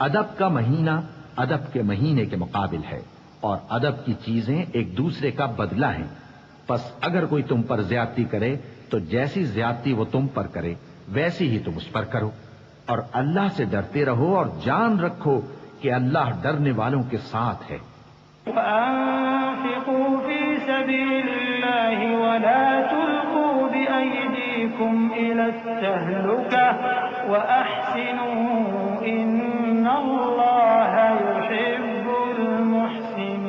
ادب کا مہینہ ادب کے مہینے کے مقابل ہے، اور ادب کی چیزیں ایک دوسرے کا بدلہ ہیں۔ پس اگر کوئی تم پر زیادتی کرے تو جیسی زیادتی وہ تم پر کرے ویسی ہی تم اس پر کرو، اور اللہ سے ڈرتے رہو اور جان رکھو کہ اللہ ڈرنے والوں کے ساتھ ہے۔ وَأَنفِقُوا فِي سَبِيلِ اللَّهِ وَلَا تُلْقُوا بِأَيْدِيكُمْ إِلَى التَّهْلُكَةِ وَأَحْسِنُوا إِنَّ اللَّهَ يُحِبُّ الْمُحْسِنِينَ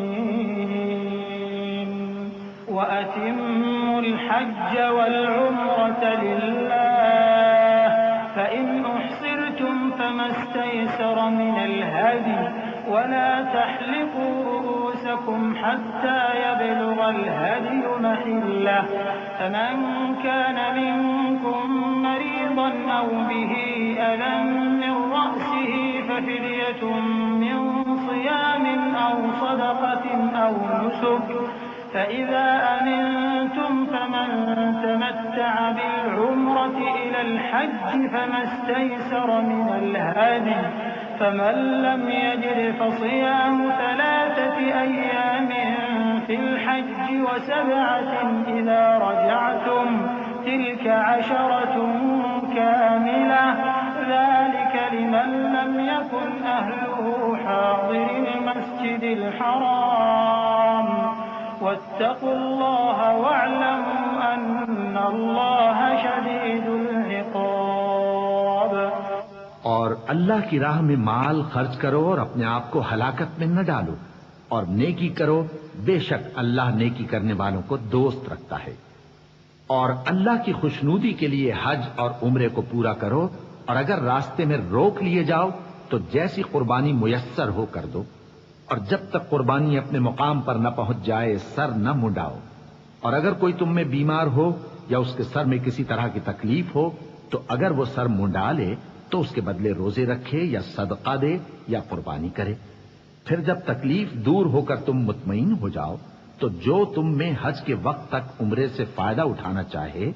وَأَتِمُّوا الْحَجَّ وَالْعُمْرَةَ لِلَّهِ فَإِنْ استيسر من الهدي ولا تحلقوا رؤوسكم حتى يبلغ الهدي محله فمن كان منكم مريضا أو به أذى من رأسه ففدية من صيام أو صدقة أو نسك فإذا أمنتم فمن تمتع بالعمرة إلى الحج فما استيسر من الهدي فمن لم يجد فصيام 3 أيام في الحج و7 إذا رجعتم تلك 10 كاملة ذلك لمن لم يكن أهله حاضر المسجد الحرام واتقوا الله واعلموا أن الله شديد العقاب۔ اور اللہ کی راہ میں مال خرچ کرو اور اپنے آپ کو ہلاکت میں نہ ڈالو، اور نیکی کرو، بے شک اللہ نیکی کرنے والوں کو دوست رکھتا ہے۔ اور اللہ کی خوشنودی کے لیے حج اور عمرے کو پورا کرو، اور اگر راستے میں روک لیے جاؤ تو جیسی قربانی میسر ہو کر دو، اور جب تک قربانی اپنے مقام پر نہ پہنچ جائے سر نہ منڈاؤ، اور اگر کوئی تم میں بیمار ہو یا اس کے سر میں کسی طرح کی تکلیف ہو تو اگر وہ سر منڈا لے تو اس کے بدلے روزے رکھے یا صدقہ دے یا قربانی کرے۔ پھر جب تکلیف دور ہو کر تم مطمئن ہو جاؤ تو جو تم میں حج کے وقت تک عمرے سے فائدہ اٹھانا چاہے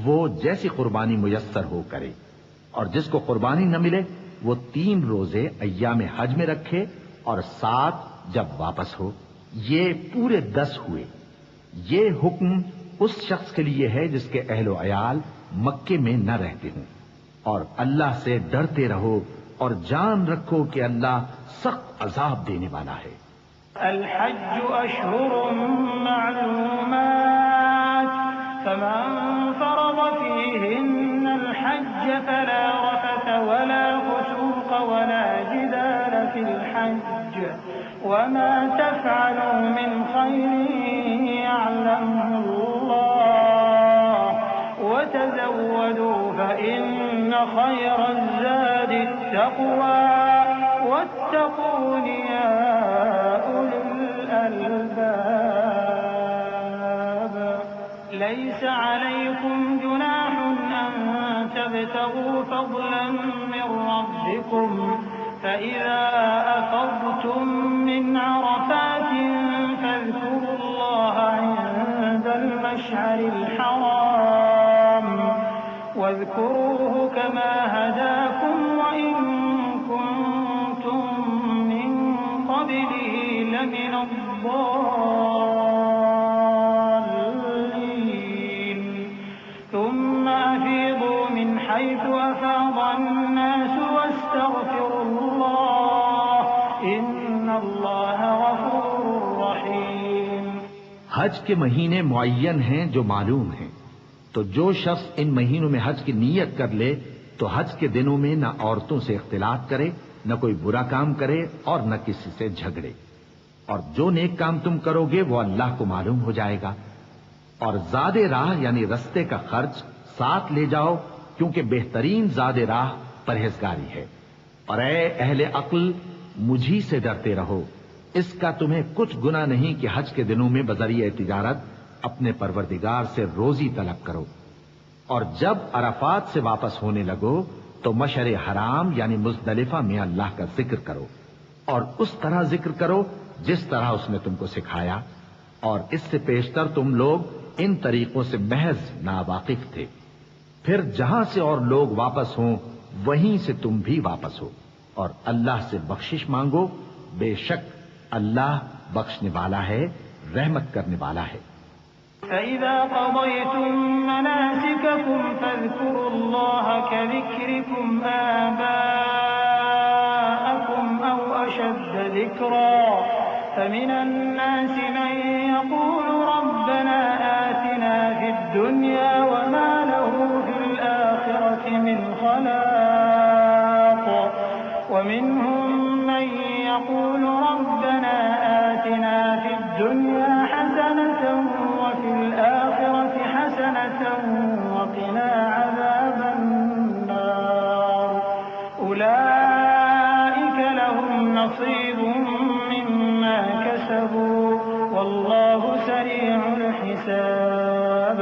وہ جیسی قربانی میسر ہو کرے، اور جس کو قربانی نہ ملے وہ 3 روزے ایام حج میں رکھے اور 7 جب واپس ہو، یہ پورے 10 ہوئے۔ یہ حکم اس شخص کے لیے ہے جس کے اہل و عیال مکے میں نہ رہتے ہوں، اور اللہ سے ڈرتے رہو اور جان رکھو کہ اللہ سخت عذاب دینے والا ہے۔ الحج أشهر معلومات فمن فرض فيهن الحج فلا رفث ولا فسوق ولا جدال في الحج وما تفعلوا من خير يعلمه الله وتزودوا فإن خير الزاد التقوى واتقون يا أولي الألباب۔ ليس عليكم جناح أن تبتغوا فضلا من ربكم فإذا أفضتم من عرفات فاذكروا الله عند المشعر الحرام واذكروه كما هداكم وإن كنتم من قبله لمن الضالين ثم أفيضوا من حيث أفاض الناس واستغفروا الله إن الله غفور رحيم۔ حج کے مہینے معین ہیں جو معلوم ہیں، تو جو شخص ان مہینوں میں حج کی نیت کر لے تو حج کے دنوں میں نہ عورتوں سے اختلاط کرے، نہ کوئی برا کام کرے اور نہ کسی سے جھگڑے، اور جو نیک کام تم کرو گے وہ اللہ کو معلوم ہو جائے گا۔ اور زاد راہ یعنی رستے کا خرچ ساتھ لے جاؤ، کیونکہ بہترین زاد راہ پرہیزگاری ہے۔ اور اے اہل عقل، مجھی سے ڈرتے رہو، اس کا تمہیں کچھ گناہ نہیں کہ حج کے دنوں میں بذریعہ تجارت اپنے پروردگار سے روزی طلب کرو، اور جب عرفات سے واپس ہونے لگو تو مشعر حرام یعنی مزدلفہ میں اللہ کا ذکر کرو، اور اس طرح ذکر کرو جس طرح اس نے تم کو سکھایا، اور اس سے پیشتر تم لوگ ان طریقوں سے محض ناواقف تھے۔ پھر جہاں سے اور لوگ واپس ہوں وہیں سے تم بھی واپس ہو، اور اللہ سے بخشش مانگو، بے شک اللہ بخشنے والا ہے، رحمت کرنے والا ہے۔ فإذا قضيتم مناسككم فاذكروا الله كذكركم آباءكم أو أشد ذكرا فمن الناس من يقول ربنا آتنا في الدنيا وما له في الآخرة من خلاق ومنهم من يقول ربنا آتنا في الدنيا حسنة وفي الآخرة حسنة وقنا عذاب النار أولئك نصيب مما كسبوا والله سريع الحساب۔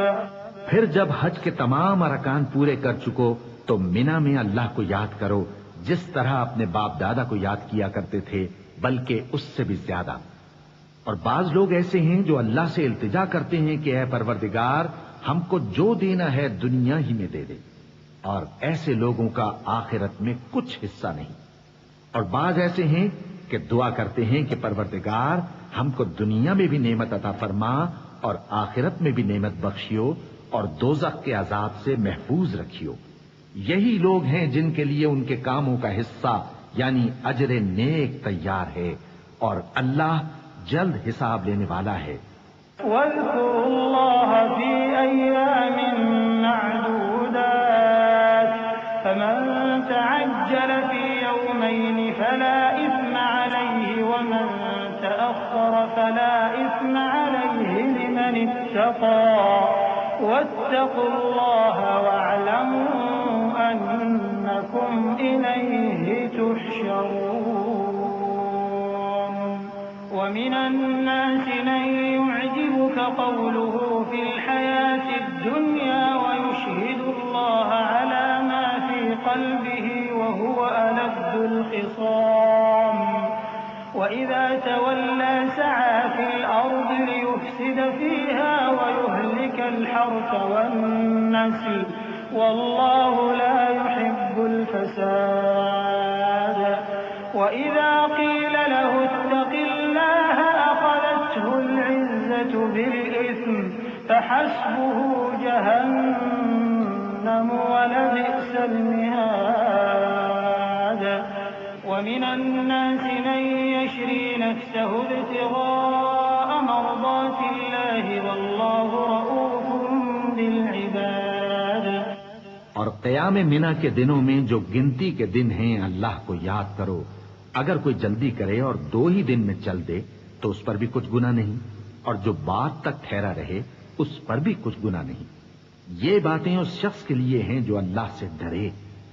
پھر جب حج کے تمام ارکان پورے کر چکو تو مینا میں اللہ کو یاد کرو جس طرح اپنے باپ دادا کو یاد کیا کرتے تھے، بلکہ اس سے بھی زیادہ۔ اور بعض لوگ ایسے ہیں جو اللہ سے التجا کرتے ہیں کہ اے پروردگار ہم کو جو دینا ہے دنیا ہی میں دے دے، اور ایسے لوگوں کا آخرت میں کچھ حصہ نہیں۔ اور بعض ایسے ہیں کہ دعا کرتے ہیں کہ پروردگار ہم کو دنیا میں بھی نعمت عطا فرما اور آخرت میں بھی نعمت بخشیو اور دوزخ کے عذاب سے محفوظ رکھیو۔ یہی لوگ ہیں جن کے لیے ان کے کاموں کا حصہ یعنی اجر نیک تیار ہے، اور اللہ جلد حساب لینے والا ہے۔ واذكروا الله في أيام معدودات فمن تعجل في يومين فلا إثم عليه ومن تأخر فلا إثم عليه لمن اتقى واتقوا الله واعلموا أنكم إليه تحشرون۔ ومن الناس من يعجبك قوله في الحياة الدنيا ويشهد الله على ما في قلبه وهو ألد الخصام وإذا تولى سعى في الأرض ليفسد فيها ويهلك الحرث والنسل والله لا يحب الفساد۔ وإذا قيل له اتق الله أخذته العزة بالإثم فحسبه جهنم ولبئس المهاد۔ ومن الناس من يشري نفسه ابتغاء مرضات الله والله رؤوف بالعباد۔ اور قیام منا کے دنوں میں جو گنتی کے دن ہیں اللہ کو یاد کرو، اگر کوئی جلدی کرے اور 2 ہی دن میں چل دے تو اس پر بھی کچھ گناہ نہیں، اور جو بعد تک ٹھہرا رہے اس پر بھی کچھ گناہ نہیں۔ یہ باتیں اس شخص کے لیے ہیں جو اللہ سے ڈرے،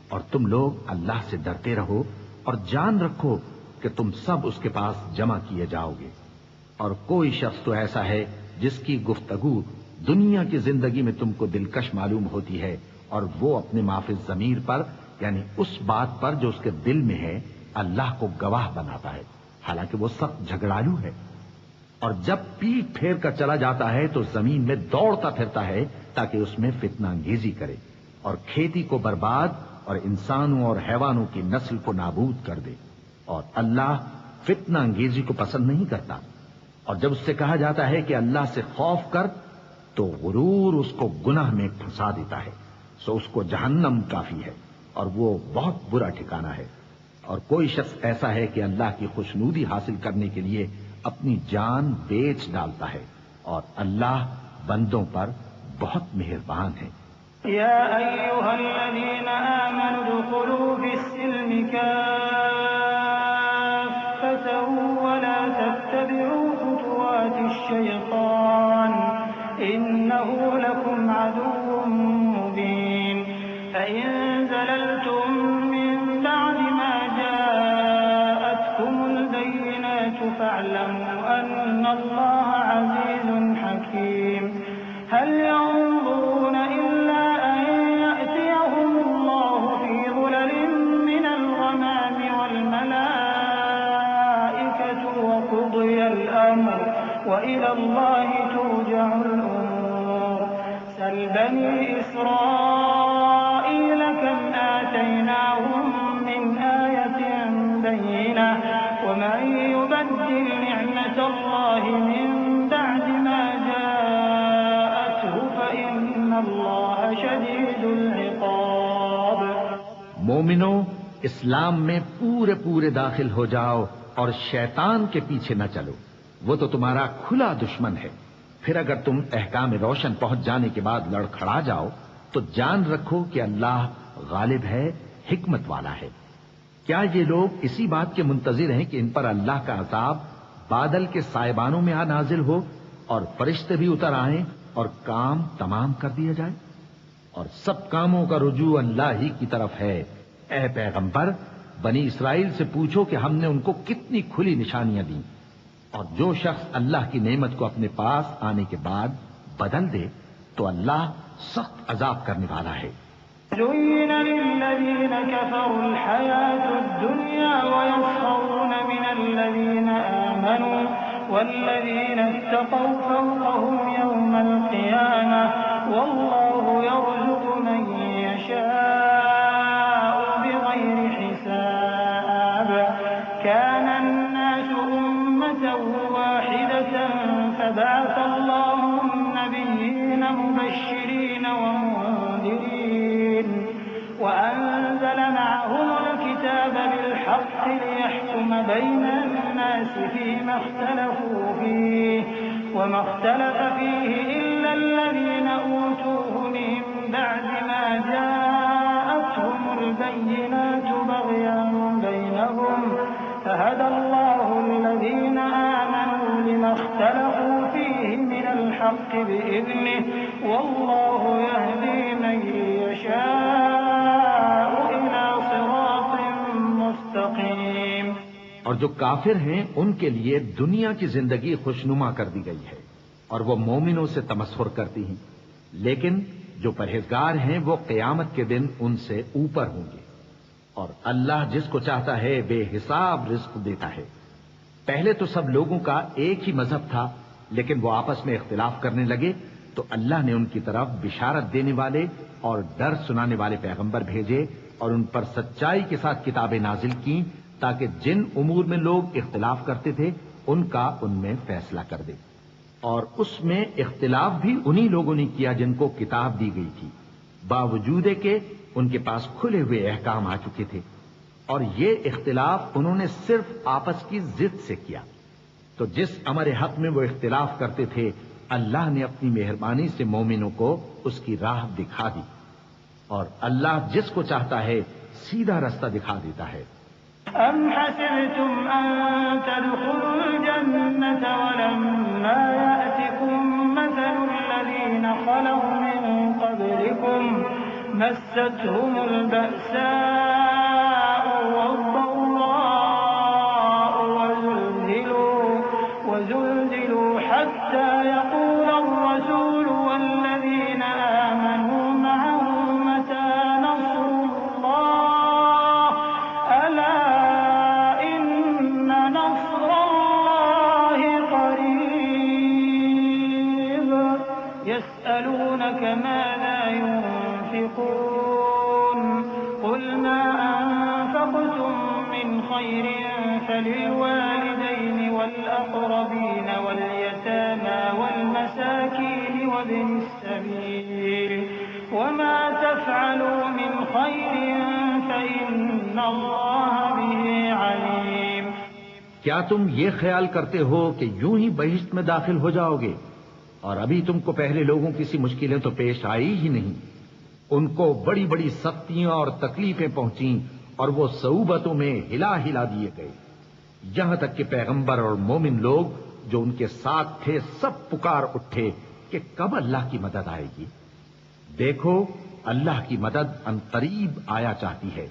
اور تم لوگ اللہ سے ڈرتے رہو اور جان رکھو کہ تم سب اس کے پاس جمع کیے جاؤ گے۔ اور کوئی شخص تو ایسا ہے جس کی گفتگو دنیا کی زندگی میں تم کو دلکش معلوم ہوتی ہے، اور وہ اپنے معافی ضمیر پر یعنی اس بات پر جو اس کے دل میں ہے اللہ کو گواہ بناتا ہے، حالانکہ وہ سخت جھگڑالو ہے۔ اور جب پیٹ پھیر کر چلا جاتا ہے تو زمین میں دوڑتا پھرتا ہے تاکہ اس میں فتنہ انگیزی کرے اور کھیتی کو برباد اور انسانوں اور حیوانوں کی نسل کو نابود کر دے، اور اللہ فتنہ انگیزی کو پسند نہیں کرتا۔ اور جب اس سے کہا جاتا ہے کہ اللہ سے خوف کر تو غرور اس کو گناہ میں پھنسا دیتا ہے، سو اس کو جہنم کافی ہے اور وہ بہت برا ٹھکانہ ہے۔ اور کوئی شخص ایسا ہے کہ اللہ کی خوشنودی حاصل کرنے کے لیے اپنی جان بیچ ڈالتا ہے، اور اللہ بندوں پر بہت مہربان ہے۔ يا أيها الذين آمنوا ادخلوا في السلم كافة ولا تتبعوا خطوات الشيطان إنه لكم عدو مبين۔ فإن زللتم من بعد ما جاءتكم البينات فاعلموا أن الله عزيز حكيم۔ هل ينظرون إلا أن يأتيهم الله في ظلل من الغمام والملائكة وقضي الأمر وإلى الله ترجع الأمور۔ سل بني إسرائيل كم آتيناهم من آية بينة ومن يبدل نعمة الله من بعد ما جاءته فإن الله شديد العقاب۔ مومنو، اسلام میں پورے داخل ہو جاؤ اور شیطان کے پیچھے نہ چلو، وہ تو تمہارا کھلا دشمن ہے۔ پھر اگر تم احکام روشن پہنچ جانے کے بعد لڑکھڑا جاؤ تو جان رکھو کہ اللہ غالب ہے، حکمت والا ہے۔ کیا یہ لوگ اسی بات کے منتظر ہیں کہ ان پر اللہ کا عذاب بادل کے سائبانوں میں نازل ہو اور فرشتے بھی اتر آئیں اور کام تمام کر دیا جائے؟ اور سب کاموں کا رجوع اللہ ہی کی طرف ہے۔ اے پیغمبر، بنی اسرائیل سے پوچھو کہ ہم نے ان کو کتنی کھلی نشانیاں دیں، اور جو شخص اللہ کی نعمت کو اپنے پاس آنے کے بعد بدل دے تو اللہ سخت عذاب کرنے والا ہے۔ زين للذين كفروا الحياة الدنيا ويسخرون من الذين آمنوا والذين اتقوا فوقهم يوم القيامة والله يرزق من يشاء بغير حساب كان الناس أمة واحدة فبعث الله النبيين مبشرين ومنذرين وأنزل معهم الكتاب بالحق ليحكم بين الناس فيما اختلفوا فيه وما اختلف فيه إلا الذين أوتوه من بعد ما جاءتهم البينات بغيا بينهم فهدى الله الذين آمنوا لما اختلفوا فيه من الحق بإذنه والله يهدي من يشاء إلى صراط مستقيم۔ اور جو کافر ہیں ان کے لیے دنیا کی زندگی خوشنما کر دی گئی ہے اور وہ مومنوں سے تمسخر کرتی ہیں، لیکن جو پرہیزگار ہیں وہ قیامت کے دن ان سے اوپر ہوں گے، اور اللہ جس کو چاہتا ہے بے حساب رزق دیتا ہے۔ پہلے تو سب لوگوں کا ایک ہی مذہب تھا، لیکن وہ آپس میں اختلاف کرنے لگے تو اللہ نے ان کی طرف بشارت دینے والے اور ڈر سنانے والے پیغمبر بھیجے اور ان پر سچائی کے ساتھ کتابیں نازل کی تاکہ جن امور میں لوگ اختلاف کرتے تھے ان کا ان میں فیصلہ کر دے، اور اس میں اختلاف بھی انہی لوگوں نے کیا جن کو کتاب دی گئی تھی، باوجود کہ ان کے پاس کھلے ہوئے احکام آ چکے تھے، اور یہ اختلاف انہوں نے صرف آپس کی ضد سے کیا۔ تو جس امر حق میں وہ اختلاف کرتے تھے اللہ نے اپنی مہربانی سے مومنوں کو اس کی راہ دکھا دی، اور اللہ جس کو چاہتا ہے سیدھا رستہ دکھا دیتا ہے۔ أم حسبتم أن تدخلوا الجنة ولما يأتكم مثل الذين خلوا من قبلكم مستهم البأساء والضراء وزلزلوا حتى يقول الرسول والذين آمنوا معه متى نصر الله ألا إن نصر الله قريب يسألونك ماذا ينفقون قل ما أنفقتم من خير فللوالدين والأقربين واليتامى والمساكين وابن السبيل وما تفعلوا من خير فإن الله به عليم۔ کیا تم یہ خیال کرتے ہو کہ یوں ہی بہشت میں داخل ہو جاؤ گے، اور ابھی تم کو پہلے لوگوں کسی مشکلیں تو پیش آئی ہی نہیں، ان کو بڑی بڑی سختیاں اور تکلیفیں پہنچیں اور وہ صعوبتوں میں ہلا ہلا دیے گئے، یہاں تک کہ پیغمبر اور مومن لوگ جو ان کے ساتھ تھے سب پکار اٹھے کہ کب اللہ کی مدد آئے گی۔ دیکھو اللہ کی مدد ان قریب آیا چاہتی ہے۔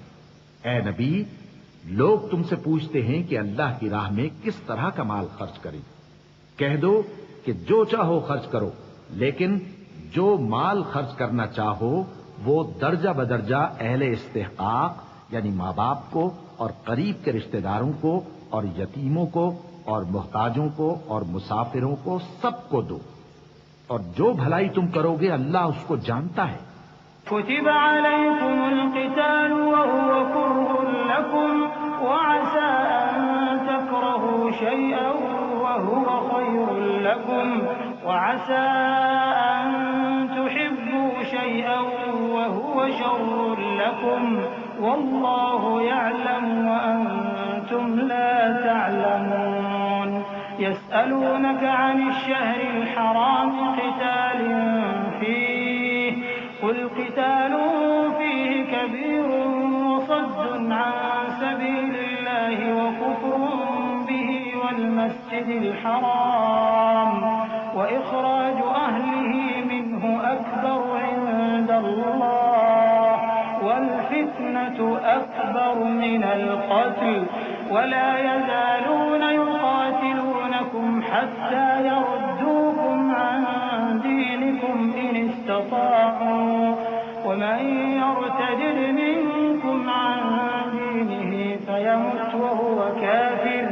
اے نبی، لوگ تم سے پوچھتے ہیں کہ اللہ کی راہ میں کس طرح کا مال خرچ کریں، کہہ دو کہ جو چاہو خرچ کرو، لیکن جو مال خرچ کرنا چاہو وہ درجہ بدرجہ اہل استحقاق یعنی ماں باپ کو اور قریب کے رشتہ داروں کو اور یتیموں کو اور محتاجوں کو اور مسافروں کو سب کو دو، اور جو بھلائی تم کرو گے اللہ اس کو جانتا ہے۔ كتب عليكم القتال وهو كره لكم وعسى أن تكرهوا شيئا وهو خير لكم وعسى أن تحبوا شيئا وهو شر لكم والله يعلم وأنتم لا تعلمون۔ يسألونك عن الشهر الحرام قتال فيه قل قتال فيه كبير وصد عن سبيل الله وكفر به والمسجد الحرام وإخراج أهله منه أكبر عند الله وَالْفِتْنَةُ أَكْبَرُ مِنَ الْقَتْلِ وَلَا يَزَالُونَ يُقَاتِلُونَكُمْ حَتَّى يَرُدُّوكُمْ عَنْ دِينِكُمْ إِنِ اسْتَطَاعُوا وَمَنْ يَرْتَدِدْ مِنْكُمْ عَنْ دِينِهِ فَيَمُتْ وَهُوَ كافر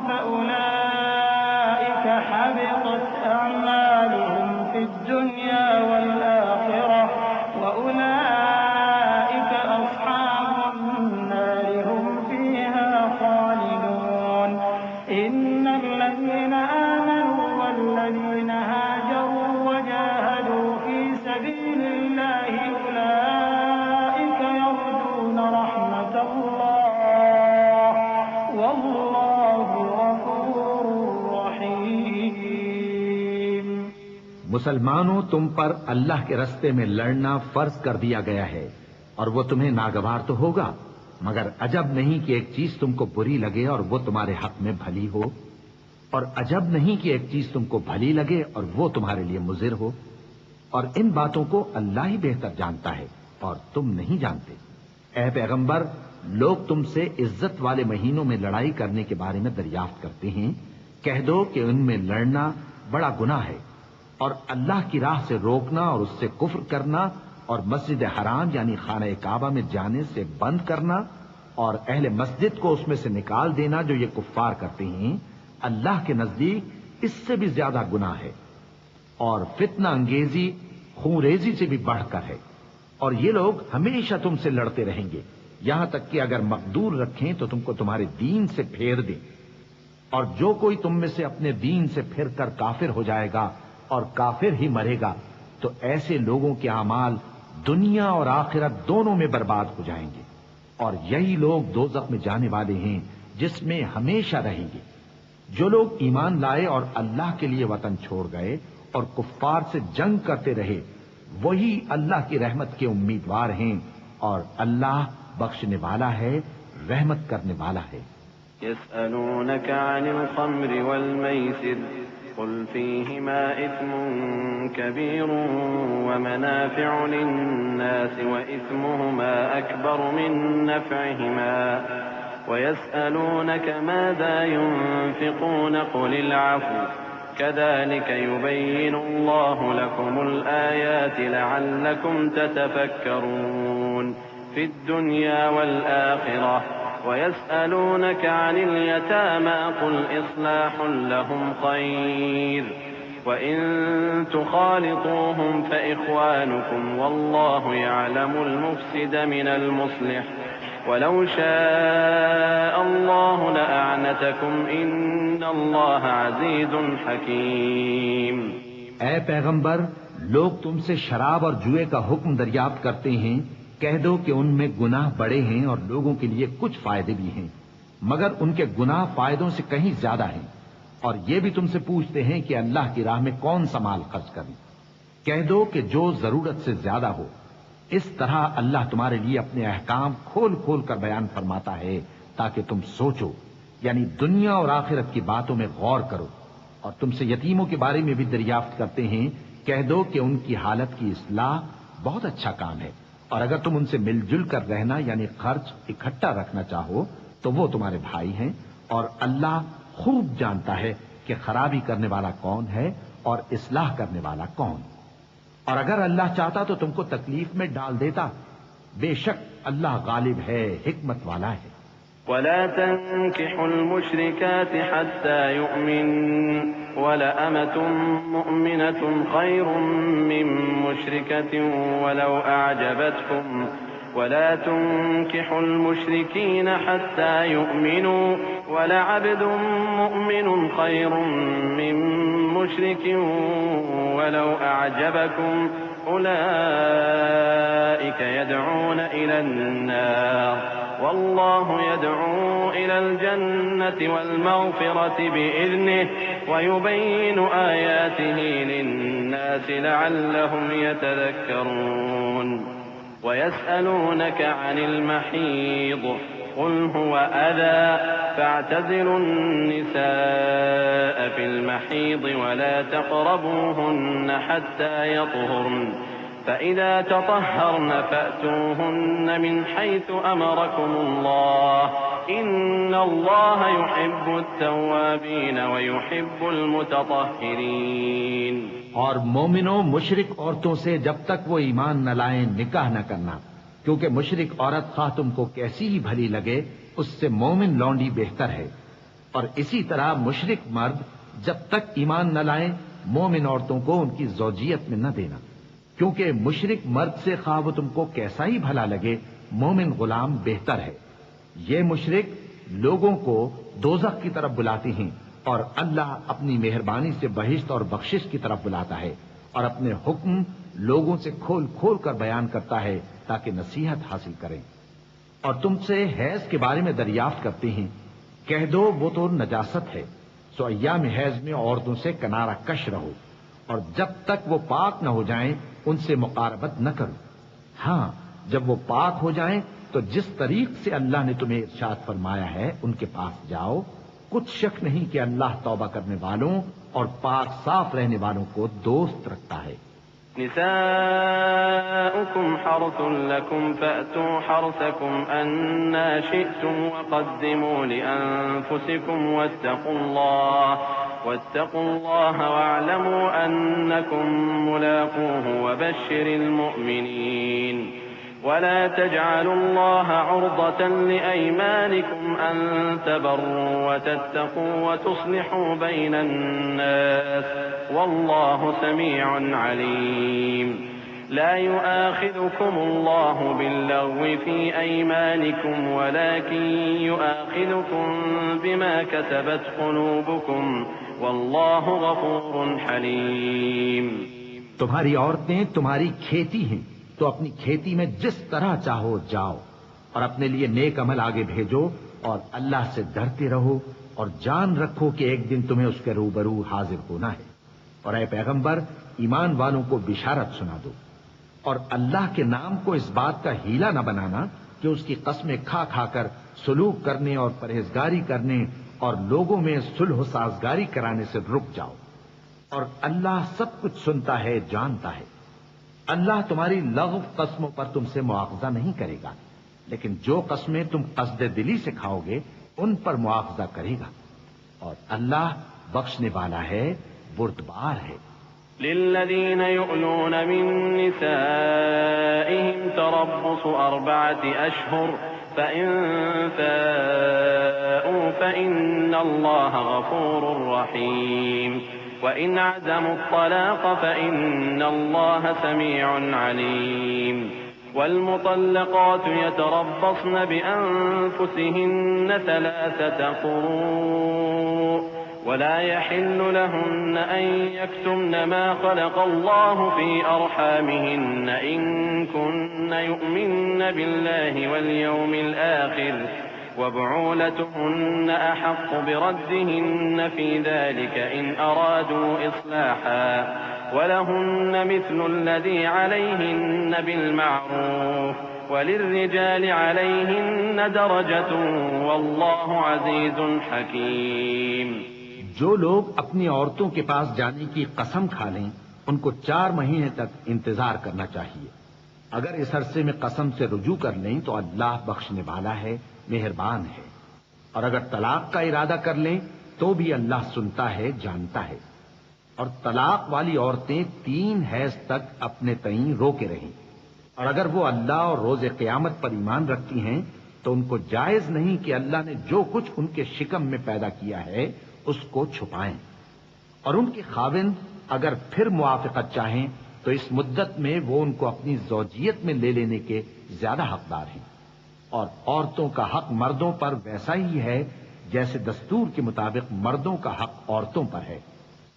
فأولئك حبطت أعمالهم في الدنيا والآخرة وأولئك أصحاب النار هم فيها خالدون إن الذين آمنوا والذين هاجروا وجاهدوا في سبيل الله أولئك يرجون رحمة الله مسلمانوں، تم پر اللہ کے رستے میں لڑنا فرض کر دیا گیا ہے، اور وہ تمہیں ناگوار تو ہوگا، مگر عجب نہیں کہ ایک چیز تم کو بری لگے اور وہ تمہارے حق میں بھلی ہو، اور عجب نہیں کہ ایک چیز تم کو بھلی لگے اور وہ تمہارے لیے مضر ہو، اور ان باتوں کو اللہ ہی بہتر جانتا ہے اور تم نہیں جانتے۔ اے پیغمبر، لوگ تم سے عزت والے مہینوں میں لڑائی کرنے کے بارے میں دریافت کرتے ہیں، کہہ دو کہ ان میں لڑنا بڑا گناہ ہے، اور اللہ کی راہ سے روکنا اور اس سے کفر کرنا اور مسجد حرام یعنی خانہ کعبہ میں جانے سے بند کرنا اور اہل مسجد کو اس میں سے نکال دینا جو یہ کفار کرتے ہیں، اللہ کے نزدیک اس سے بھی زیادہ گناہ ہے، اور فتنہ انگیزی خونریزی سے بھی بڑھ کر ہے، اور یہ لوگ ہمیشہ تم سے لڑتے رہیں گے، یہاں تک کہ اگر مقدور رکھیں تو تم کو تمہارے دین سے پھیر دیں، اور جو کوئی تم میں سے اپنے دین سے پھر کر کافر ہو جائے گا اور کافر ہی مرے گا تو ایسے لوگوں کے اعمال دنیا اور آخرت دونوں میں برباد ہو جائیں گے، اور یہی لوگ دوزخ میں جانے والے ہیں جس میں ہمیشہ رہیں گے۔ جو لوگ ایمان لائے اور اللہ کے لیے وطن چھوڑ گئے اور کفار سے جنگ کرتے رہے، وہی اللہ کی رحمت کے امیدوار ہیں، اور اللہ بخشنے والا ہے، رحمت کرنے والا ہے۔ يسألونك عن الخمر والميسر قل فيهما إثم كبير ومنافع للناس وإثمهما أكبر من نفعهما ويسألونك ماذا ينفقون قل العفو كذلك يبين الله لكم الآيات لعلكم تتفكرون في الدنيا والآخرة ويسألونك عن اليتامى قل إصلاح لهم خير وإن تخالطوهم فإخوانكم والله يعلم المفسد من المصلح ولو شاء الله لأعنتكم إن الله عزيز حكيم۔ اے پیغمبر، لوگ تم سے شراب اور جوئے کا حکم دریافت کرتے ہیں، کہہ دو کہ ان میں گناہ بڑے ہیں اور لوگوں کے لیے کچھ فائدے بھی ہیں، مگر ان کے گناہ فائدوں سے کہیں زیادہ ہیں، اور یہ بھی تم سے پوچھتے ہیں کہ اللہ کی راہ میں کون سا مال خرچ کریں، کہہ دو کہ جو ضرورت سے زیادہ ہو۔ اس طرح اللہ تمہارے لیے اپنے احکام کھول کھول کر بیان فرماتا ہے تاکہ تم سوچو، یعنی دنیا اور آخرت کی باتوں میں غور کرو۔ اور تم سے یتیموں کے بارے میں بھی دریافت کرتے ہیں، کہہ دو کہ ان کی حالت کی اصلاح بہت اچھا کام ہے، اور اگر تم ان سے مل جل کر رہنا یعنی خرچ اکٹھا رکھنا چاہو تو وہ تمہارے بھائی ہیں، اور اللہ خوب جانتا ہے کہ خرابی کرنے والا کون ہے اور اصلاح کرنے والا کون، اور اگر اللہ چاہتا تو تم کو تکلیف میں ڈال دیتا، بے شک اللہ غالب ہے، حکمت والا ہے۔ ولا تنكحوا المشركات حتى يؤمن ولأمة مؤمنة خير من مشركة ولو أعجبتكم ولا تنكحوا المشركين حتى يؤمنوا ولعبد مؤمن خير من مشرك ولو أعجبكم أولئك يدعون إلى النار والله يدعو إلى الجنة والمغفرة بإذنه ويبين آياته للناس لعلهم يتذكرون ويسألونك عن المحيض قل هو أذى فاعتزلوا النساء في المحيض ولا تقربوهن حتى يطهرن فإذا تطهرن فأتوهن من حيث أمركم الله إن الله يحب التوابين ويحب المتطهرين۔ اور مومنوں مشرک عورتوں سے جب تک وہ ایمان نہ لائیں نکاح نہ کرنا، کیونکہ مشرک عورت خواہ تم کو کیسی ہی بھلی لگے اس سے مومن لونڈی بہتر ہے، اور اسی طرح مشرک مرد جب تک ایمان نہ لائیں مومن عورتوں کو ان کی زوجیت میں نہ دینا، کیونکہ مشرک مرد سے خواہ وہ تم کو کیسا ہی بھلا لگے مومن غلام بہتر ہے۔ یہ مشرک لوگوں کو دوزخ کی طرف بلاتے ہیں، اور اللہ اپنی مہربانی سے بہشت اور بخشش کی طرف بلاتا ہے، اور اپنے حکم لوگوں سے کھول کھول کر بیان کرتا ہے تاکہ نصیحت حاصل کریں۔ اور تم سے حیض کے بارے میں دریافت کرتے ہیں، کہہ دو وہ تو نجاست ہے، سو ایام حیض میں عورتوں سے کنارہ کش رہو، اور جب تک وہ پاک نہ ہو جائیں ان سے مقاربت نہ کرو۔ ہاں جب وہ پاک ہو جائیں تو جس طریق سے اللہ نے تمہیں ارشاد فرمایا ہے ان کے پاس جاؤ، کچھ شک نہیں کہ اللہ توبہ کرنے والوں اور پاک صاف رہنے والوں کو دوست رکھتا ہے۔ نساؤكم حرث لكم فأتوا حرثكم أنا شئتم وقدموا لأنفسكم واتقوا الله واعلموا أنكم ملاقوه وبشر المؤمنين ولا تجعلوا الله عرضة لأيمانكم أن تبروا وتتقوا وتصلحوا بين الناس والله سميع عليم۔ لا يؤاخذكم الله باللغو في أيمانكم ولكن يؤاخذكم بما كسبت قلوبكم والله غفور حليم۔ تمہاری عورتیں تمہاری کھیتی ہیں تو اپنی کھیتی میں جس طرح چاہو جاؤ، اور اپنے لیے نیک عمل آگے بھیجو، اور اللہ سے ڈرتے رہو، اور جان رکھو کہ ایک دن تمہیں اس کے روبرو حاضر ہونا ہے۔ اور اے پیغمبر ایمان والوں کو بشارت سنا دو، اور اللہ کے نام کو اس بات کا ہیلا نہ بنانا کہ اس کی قسمیں کھا کھا کر سلوک کرنے اور پرہیزگاری کرنے اور لوگوں میں صلح و سازگاری کرانے سے رک جاؤ، اور اللہ سب کچھ سنتا ہے جانتا ہے۔ اللہ تمہاری لغو قسموں پر تم سے مواخذہ نہیں کرے گا، لیکن جو قسمیں تم قصد دلی سے کھاؤ گے ان پر مواخذہ کرے گا، اور اللہ بخشنے والا ہے بردبار ہے۔ للذين يؤلون من نسائهم تربص 4 أشهر فإن فاءوا فإن الله غفور رحيم وإن عزموا الطلاق فإن الله سميع عليم۔ والمطلقات يتربصن بأنفسهن 3 قروء ولا يحل لهن أن يكتمن ما خلق الله في أرحامهن إن كن يؤمن بالله واليوم الآخر وبعولتهن أحق بردهن في ذلك إن أرادوا إصلاحا ولهن مثل الذي عليهن بالمعروف وللرجال عليهن درجة والله عزيز حكيم۔ جو لوگ اپنی عورتوں کے پاس جانے کی قسم کھا لیں ان کو 4 مہینے تک انتظار کرنا چاہیے۔ اگر اس عرصے میں قسم سے رجوع کر لیں تو اللہ بخشنے والا ہے، مہربان ہے، اور اگر طلاق کا ارادہ کر لیں تو بھی اللہ سنتا ہے جانتا ہے۔ اور طلاق والی عورتیں 3 حیض تک اپنے تئیں روکے رہیں، اور اگر وہ اللہ اور روز قیامت پر ایمان رکھتی ہیں تو ان کو جائز نہیں کہ اللہ نے جو کچھ ان کے شکم میں پیدا کیا ہے اس کو چھپائیں، اور ان کے خاوند اگر پھر موافقت چاہیں تو اس مدت میں وہ ان کو اپنی زوجیت میں لے لینے کے زیادہ حقدار ہیں۔ اور عورتوں کا حق مردوں پر ویسا ہی ہے جیسے دستور کے مطابق مردوں کا حق عورتوں پر ہے،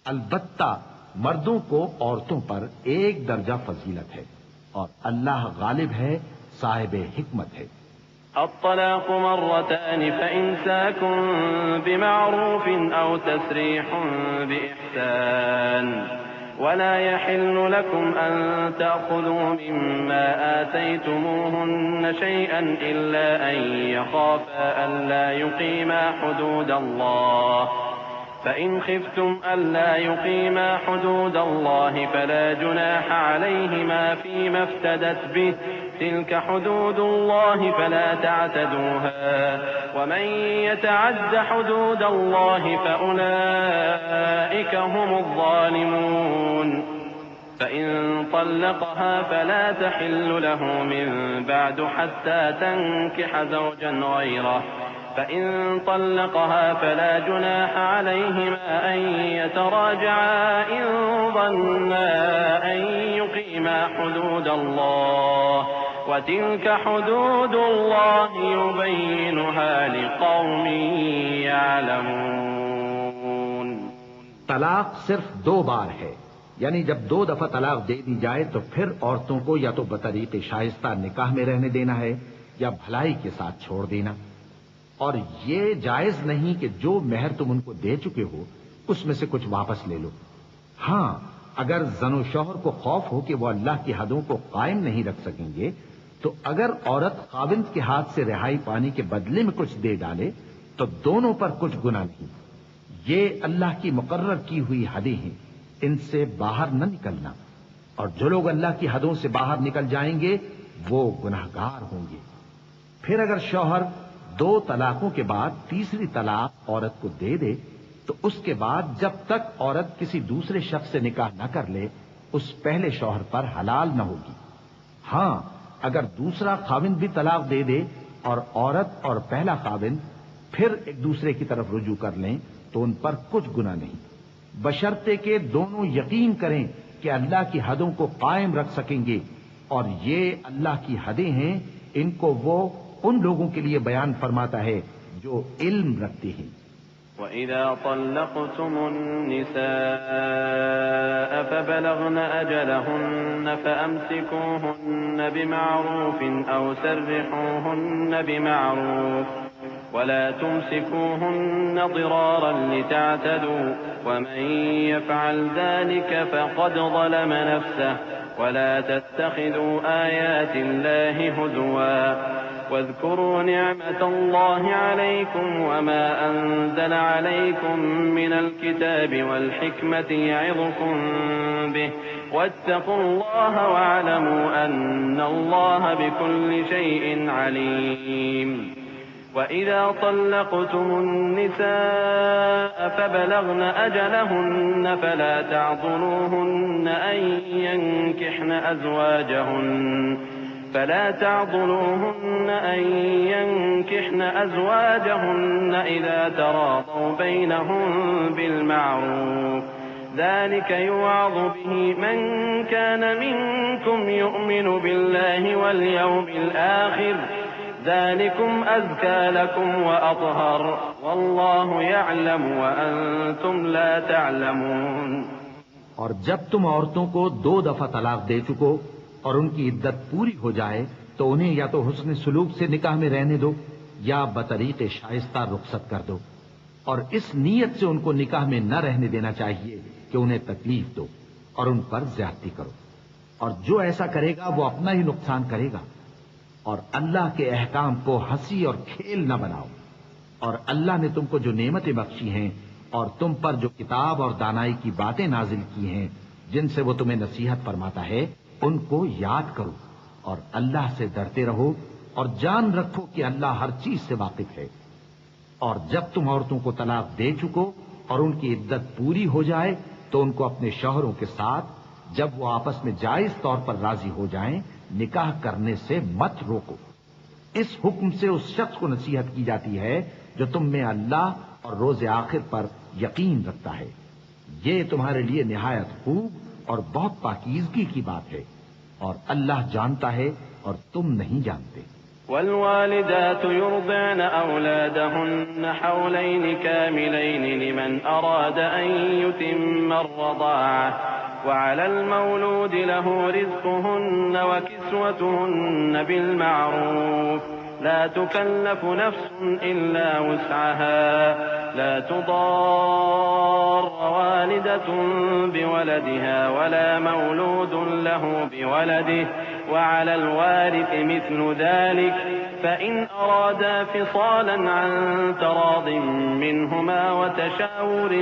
البتہ مردوں کو عورتوں پر 1 درجہ فضیلت ہے، اور اللہ غالب ہے، صاحب حکمت ہے۔ الطلاق 2 فإمساك بمعروف أو تسريح بإحسان ولا يحل لكم أن تأخذوا مما آتيتموهن شيئا إلا أن يخافا ألا يقيما حدود الله فإن خفتم ألا يقيما حدود الله فلا جناح عليهما فيما افتدت به تلك حدود الله فلا تعتدوها ومن يتعد حدود الله فأولئك هم الظالمون فإن طلقها فلا تحل له من بعد حتى تنكح زوجا غيره فإن طلقها فلا جناح عليهما أن يتراجعا إن ظنا أن يقيما حدود الله وتلك حدود الله يبينها لقوم يعلمون. طلاق صرف 2 بار ہے، یعنی جب 2 دفعہ طلاق دے دی جائے تو پھر عورتوں کو یا تو بطریق شائستہ نکاح میں رہنے دینا ہے یا بھلائی کے ساتھ چھوڑ دینا. اور یہ جائز نہیں کہ جو مہر تم ان کو دے چکے ہو اس میں سے کچھ واپس لے لو. ہاں، اگر زن و شوہر کو خوف ہو کہ وہ اللہ کی حدوں کو قائم نہیں رکھ سکیں گے تو اگر عورت خاوند کے ہاتھ سے رہائی پانے کے بدلے میں کچھ دے ڈالے تو دونوں پر کچھ گناہ نہیں. یہ اللہ کی مقرر کی ہوئی حدیں ہیں، ان سے باہر نہ نکلنا، اور جو لوگ اللہ کی حدوں سے باہر نکل جائیں گے وہ گناہگار ہوں گے. پھر اگر شوہر 2 طلاقوں کے بعد تیسری طلاق عورت کو دے دے تو اس کے بعد جب تک عورت کسی دوسرے شخص سے نکاح نہ کر لے اس پہلے شوہر پر حلال نہ ہوگی. ہاں، اگر دوسرا خاوند بھی طلاق دے دے اور عورت اور پہلا خاوند پھر ایک دوسرے کی طرف رجوع کر لیں تو ان پر کچھ گناہ نہیں، بشرطے کہ دونوں یقین کریں کہ اللہ کی حدوں کو قائم رکھ سکیں گے، اور یہ اللہ کی حدیں ہیں، ان کو وہ ان لوگوں کے لیے بیان فرماتا ہے جو علم رکھتے ہیں. وَإِذَا طَلَّقْتُمُ النِّسَاءَ فَبَلَغْنَ أَجَلَهُنَّ فَأَمْسِكُوهُنَّ بِمَعْرُوفٍ أَوْ سَرِّحُوهُنَّ بِمَعْرُوفٍ وَلَا تُمْسِكُوهُنَّ ضِرَارًا لِتَعْتَدُوا وَمَن يَفْعَلْ ذَلِكَ فَقَدْ ظَلَمَ نَفْسَهُ وَلَا تَتَّخِذُوا آيَاتِ اللَّهِ هُزُوًا واذكروا نعمة الله عليكم وما أنزل عليكم من الكتاب والحكمة يعظكم به واتقوا الله واعلموا أن الله بكل شيء عليم. وإذا طلقتم النساء فبلغن أجلهن فلا تعضلوهن أن ينكحن أزواجهن إذا تراضوا بينهم بالمعروف ذلك يوعظ به من كان منكم يؤمن بالله واليوم الآخر ذلكم أزكى لكم وأطهر والله يعلم وأنتم لا تعلمون. اور جب تم عورتوں کو 2 دفعہ طلاق دے چکو اور ان کی عدت پوری ہو جائے تو انہیں یا تو حسن سلوک سے نکاح میں رہنے دو یا بطریق شائستہ رخصت کر دو، اور اس نیت سے ان کو نکاح میں نہ رہنے دینا چاہیے کہ انہیں تکلیف دو اور ان پر زیادتی کرو، اور جو ایسا کرے گا وہ اپنا ہی نقصان کرے گا. اور اللہ کے احکام کو ہنسی اور کھیل نہ بناؤ. اور اللہ نے تم کو جو نعمتیں بخشی ہیں اور تم پر جو کتاب اور دانائی کی باتیں نازل کی ہیں جن سے وہ تمہیں نصیحت فرماتا ہے ان کو یاد کرو اور اللہ سے ڈرتے رہو اور جان رکھو کہ اللہ ہر چیز سے واقف ہے. اور جب تم عورتوں کو طلاق دے چکو اور ان کی عدت پوری ہو جائے تو ان کو اپنے شوہروں کے ساتھ جب وہ آپس میں جائز طور پر راضی ہو جائیں نکاح کرنے سے مت روکو. اس حکم سے اس شخص کو نصیحت کی جاتی ہے جو تم میں اللہ اور روز آخر پر یقین رکھتا ہے. یہ تمہارے لیے نہایت خوب اور بہت پاکیزگی کی بات ہے، اور اللہ جانتا ہے اور تم نہیں جانتے. والوالدات يرضعن أولادهن حولين كاملين لمن أراد أن يتم الرضاعة وعلى المولود له رزقهن وكسوتهن بالمعروف لا تكلف نفس إلا وسعها لا تضار والدة بولدها ولا مولود له بولده وعلى الوارث مثل ذلك فإن أرادا فصالا عن تراض منهما وتشاور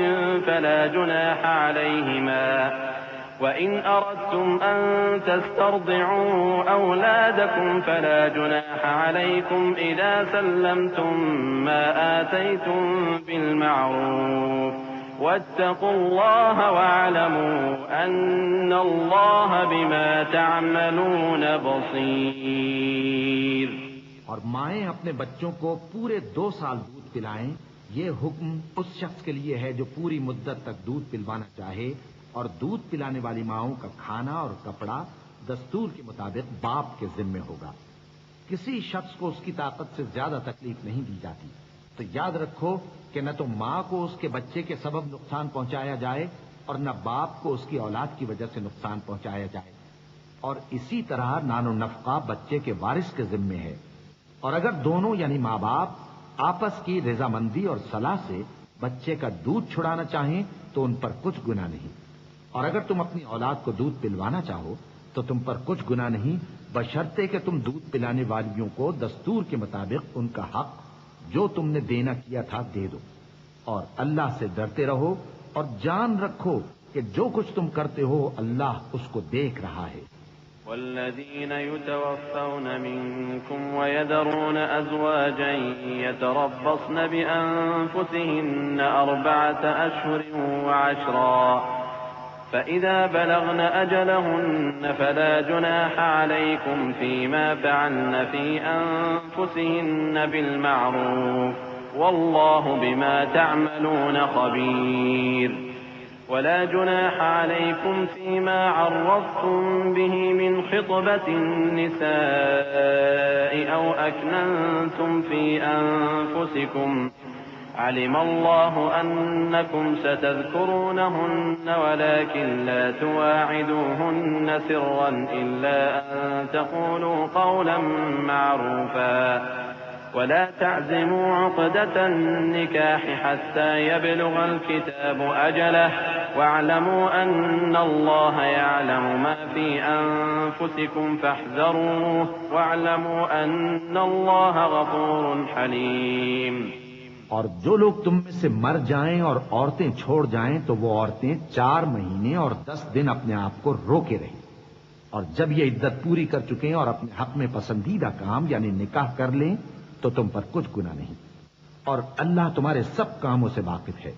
فلا جناح عليهما وإن أردتم أن تسترضعوا أولادكم فلا جناح عليكم إذا سلمتم ما آتيتم بالمعروف واتقوا الله واعلموا أن الله بما تعملون بصير. اور مائیں اپنے بچوں کو پورے 2 سال دودھ پلائیں، یہ حکم اس شخص کے لیے ہے جو پوری مدت تک دودھ پلوانا چاہے، اور دودھ پلانے والی ماؤں کا کھانا اور کپڑا دستور کے مطابق باپ کے ذمے ہوگا. کسی شخص کو اس کی طاقت سے زیادہ تکلیف نہیں دی جاتی. تو یاد رکھو کہ نہ تو ماں کو اس کے بچے کے سبب نقصان پہنچایا جائے اور نہ باپ کو اس کی اولاد کی وجہ سے نقصان پہنچایا جائے. اور اسی طرح نان و نفقہ بچے کے وارث کے ذمے ہے. اور اگر دونوں یعنی ماں باپ آپس کی رضامندی اور صلاح سے بچے کا دودھ چھڑانا چاہیں تو ان پر کچھ گناہ نہیں. اور اگر تم اپنی اولاد کو دودھ پلوانا چاہو تو تم پر کچھ گناہ نہیں، بشرطے کہ تم دودھ پلانے والیوں کو دستور کے مطابق ان کا حق جو تم نے دینا کیا تھا دے دو. اور اللہ سے ڈرتے رہو اور جان رکھو کہ جو کچھ تم کرتے ہو اللہ اس کو دیکھ رہا ہے. والذين يتوفون منكم ويذرون أزواجا يتربصن بأنفسهن 4 أشهر و10 فإذا بلغن أجلهن فلا جناح عليكم فيما فعلن في أنفسهن بالمعروف والله بما تعملون خبير. ولا جناح عليكم فيما عرضتم به من خطبة النساء أو أكننتم في أنفسكم علم الله أنكم ستذكرونهن ولكن لا تواعدوهن سرا إلا أن تقولوا قولا معروفا ولا تعزموا عقدة النكاح حتى يبلغ الكتاب أجله واعلموا أن الله يعلم ما في أنفسكم فاحذروه واعلموا أن الله غفور حليم. اور جو لوگ تم میں سے مر جائیں اور عورتیں چھوڑ جائیں تو وہ عورتیں 4 مہینے اور 10 دن اپنے آپ کو روکے رہیں. اور جب یہ عدت پوری کر چکیں اور اپنے حق میں پسندیدہ کام یعنی نکاح کر لیں تو تم پر کچھ گناہ نہیں. اور اللہ تمہارے سب کاموں سے واقف ہے.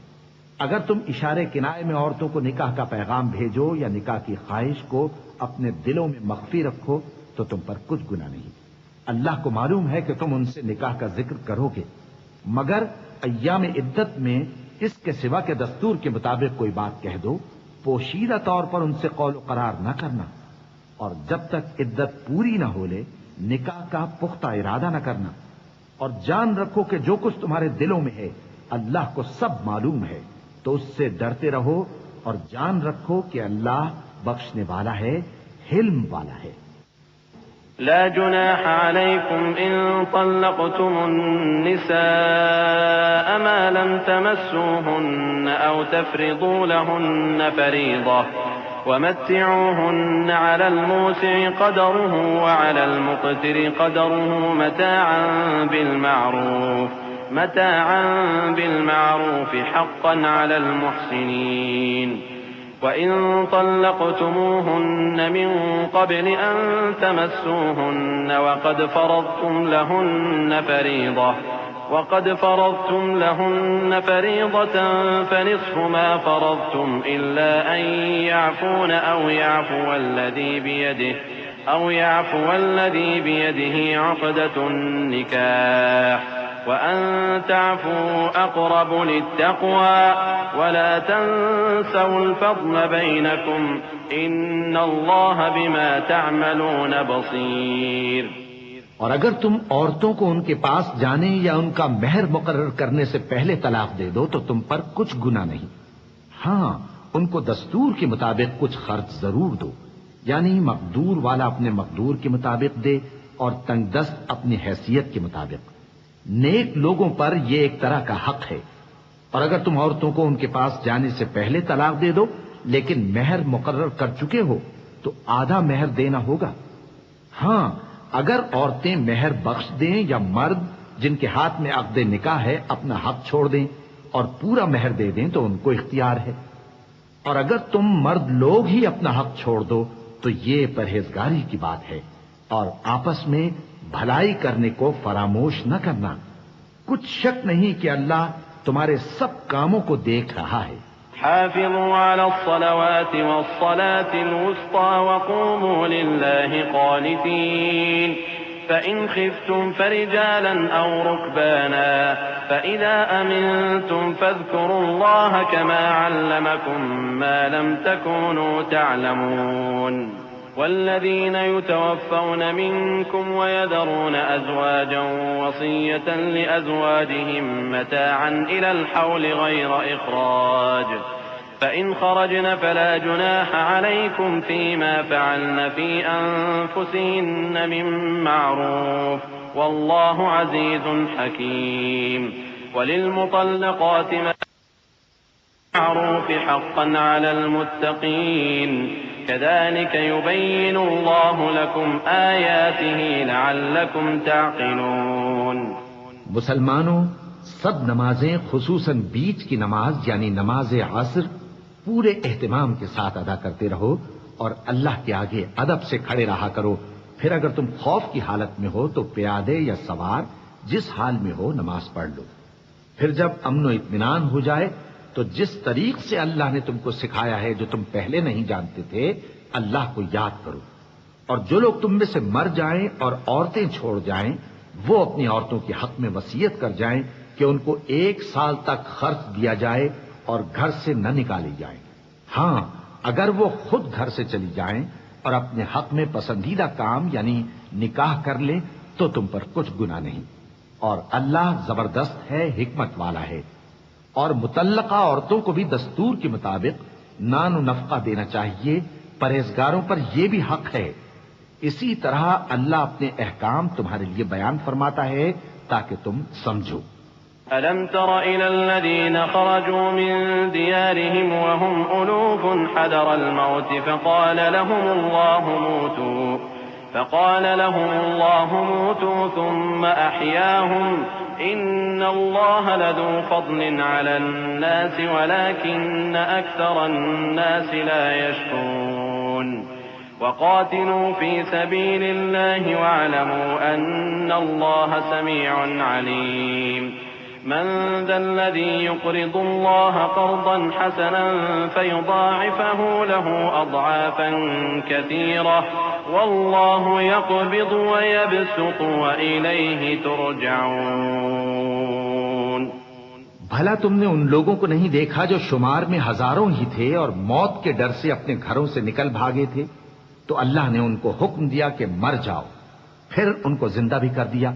اگر تم اشارے کنائے میں عورتوں کو نکاح کا پیغام بھیجو یا نکاح کی خواہش کو اپنے دلوں میں مخفی رکھو تو تم پر کچھ گناہ نہیں. اللہ کو معلوم ہے کہ تم ان سے نکاح کا ذکر کرو گے، مگر ایام عدت میں اس کے سوا کے دستور کے مطابق کوئی بات کہہ دو، پوشیدہ طور پر ان سے قول و قرار نہ کرنا. اور جب تک عدت پوری نہ ہو لے نکاح کا پختہ ارادہ نہ کرنا. اور جان رکھو کہ جو کچھ تمہارے دلوں میں ہے اللہ کو سب معلوم ہے، تو اس سے ڈرتے رہو اور جان رکھو کہ اللہ بخشنے والا ہے، حلم والا ہے. لا جناح عليكم إن طلقتم النساء ما لم تمسوهن أو تفرضوا لهن فريضة ومتعوهن على الموسع قدره وعلى المقتر قدره متاعا بالمعروف حقا على المحسنين. وإن طلقتموهن من قبل أن تمسوهن وقد فرضتم لهن فريضة فنصف ما فرضتم إلا أن يعفون أو يعفو الذي بيده عقدة النكاح وأن تعفوا أقرب للتقوى ولا تنسوا الفضل بينكم إن الله بما تعملون بصير. اور اگر تم عورتوں کو ان کے پاس جانے یا ان کا مہر مقرر کرنے سے پہلے طلاق دے دو تو تم پر کچھ گناہ نہیں. ہاں ان کو دستور کے مطابق کچھ خرچ ضرور دو، یعنی مقدور والا اپنے مقدور کے مطابق دے اور تنگ دست اپنی حیثیت کے مطابق. نیک لوگوں پر یہ ایک طرح کا حق ہے. اور اگر تم عورتوں کو ان کے پاس جانے سے پہلے طلاق دے دو لیکن مہر مقرر کر چکے ہو تو آدھا مہر دینا ہوگا. ہاں اگر عورتیں مہر بخش دیں یا مرد جن کے ہاتھ میں عقد نکاح ہے اپنا حق چھوڑ دیں اور پورا مہر دے دیں تو ان کو اختیار ہے، اور اگر تم مرد لوگ ہی اپنا حق چھوڑ دو تو یہ پرہیزگاری کی بات ہے، اور آپس میں بھلائی کرنے کو فراموش نہ کرنا، کچھ شک نہیں کہ اللہ تمہارے سب کاموں کو دیکھ رہا ہے۔ حافظوا على الصلوات والصلاة الوسطى وقوموا لله قانتين فإن خفتم فرجالا أو ركبانا فإذا أمنتم فاذكروا الله كما علمكم ما لم تكونوا تعلمون والذين يتوفون منكم ويذرون أزواجا وصية لأزواجهم متاعا إلى الحول غير إخراج فإن خرجن فلا جناح عليكم فيما فعلن في أنفسهن من معروف والله عزيز حكيم وللمطلقات معروف حقا على المتقين كذلك يبين الله لكم آياته لعلكم تعقلون۔ مسلمانوں، سب نمازیں خصوصاً بیچ کی نماز یعنی نماز عصر پورے اہتمام کے ساتھ ادا کرتے رہو اور اللہ کے آگے ادب سے کھڑے رہا کرو۔ پھر اگر تم خوف کی حالت میں ہو تو پیادے یا سوار جس حال میں ہو نماز پڑھ لو۔ پھر جب امن و اطمینان ہو جائے تو جس طریق سے اللہ نے تم کو سکھایا ہے جو تم پہلے نہیں جانتے تھے اللہ کو یاد کرو، اور جو لوگ تم میں سے مر جائیں اور عورتیں چھوڑ جائیں وہ اپنی عورتوں کے حق میں وصیت کر جائیں کہ ان کو 1 سال تک خرچ دیا جائے اور گھر سے نہ نکالی جائیں۔ ہاں، اگر وہ خود گھر سے چلی جائیں اور اپنے حق میں پسندیدہ کام یعنی نکاح کر لیں تو تم پر کچھ گناہ نہیں، اور اللہ زبردست ہے، حکمت والا ہے۔ اور مطلقہ عورتوں کو بھی دستور کے مطابق نان و نفقہ دینا چاہیے، پرہیزگاروں پر یہ بھی حق ہے۔ اسی طرح اللہ اپنے احکام تمہارے لیے بیان فرماتا ہے تاکہ تم سمجھو۔ ألم تر إلى الذين خرجوا من ديارهم وهم ألوف حذر الموت فقال لهم الله موتوا ثم أحياهم إن الله لذو فضل على الناس ولكن أكثر الناس لا يشكرون وقاتلوا في سبيل الله واعلموا أن الله سميع عليم من ذا الذي يقرض الله قرضا حسنا فيضاعفه له أضعافا كثيرة والله يقبض ويبسط وإليه ترجعون۔ بھلا تم نے ان لوگوں کو نہیں دیکھا جو شمار میں ہزاروں ہی تھے اور موت کے ڈر سے اپنے گھروں سے نکل بھاگے تھے، تو اللہ نے ان کو حکم دیا کہ مر جاؤ، پھر ان کو زندہ بھی کر دیا۔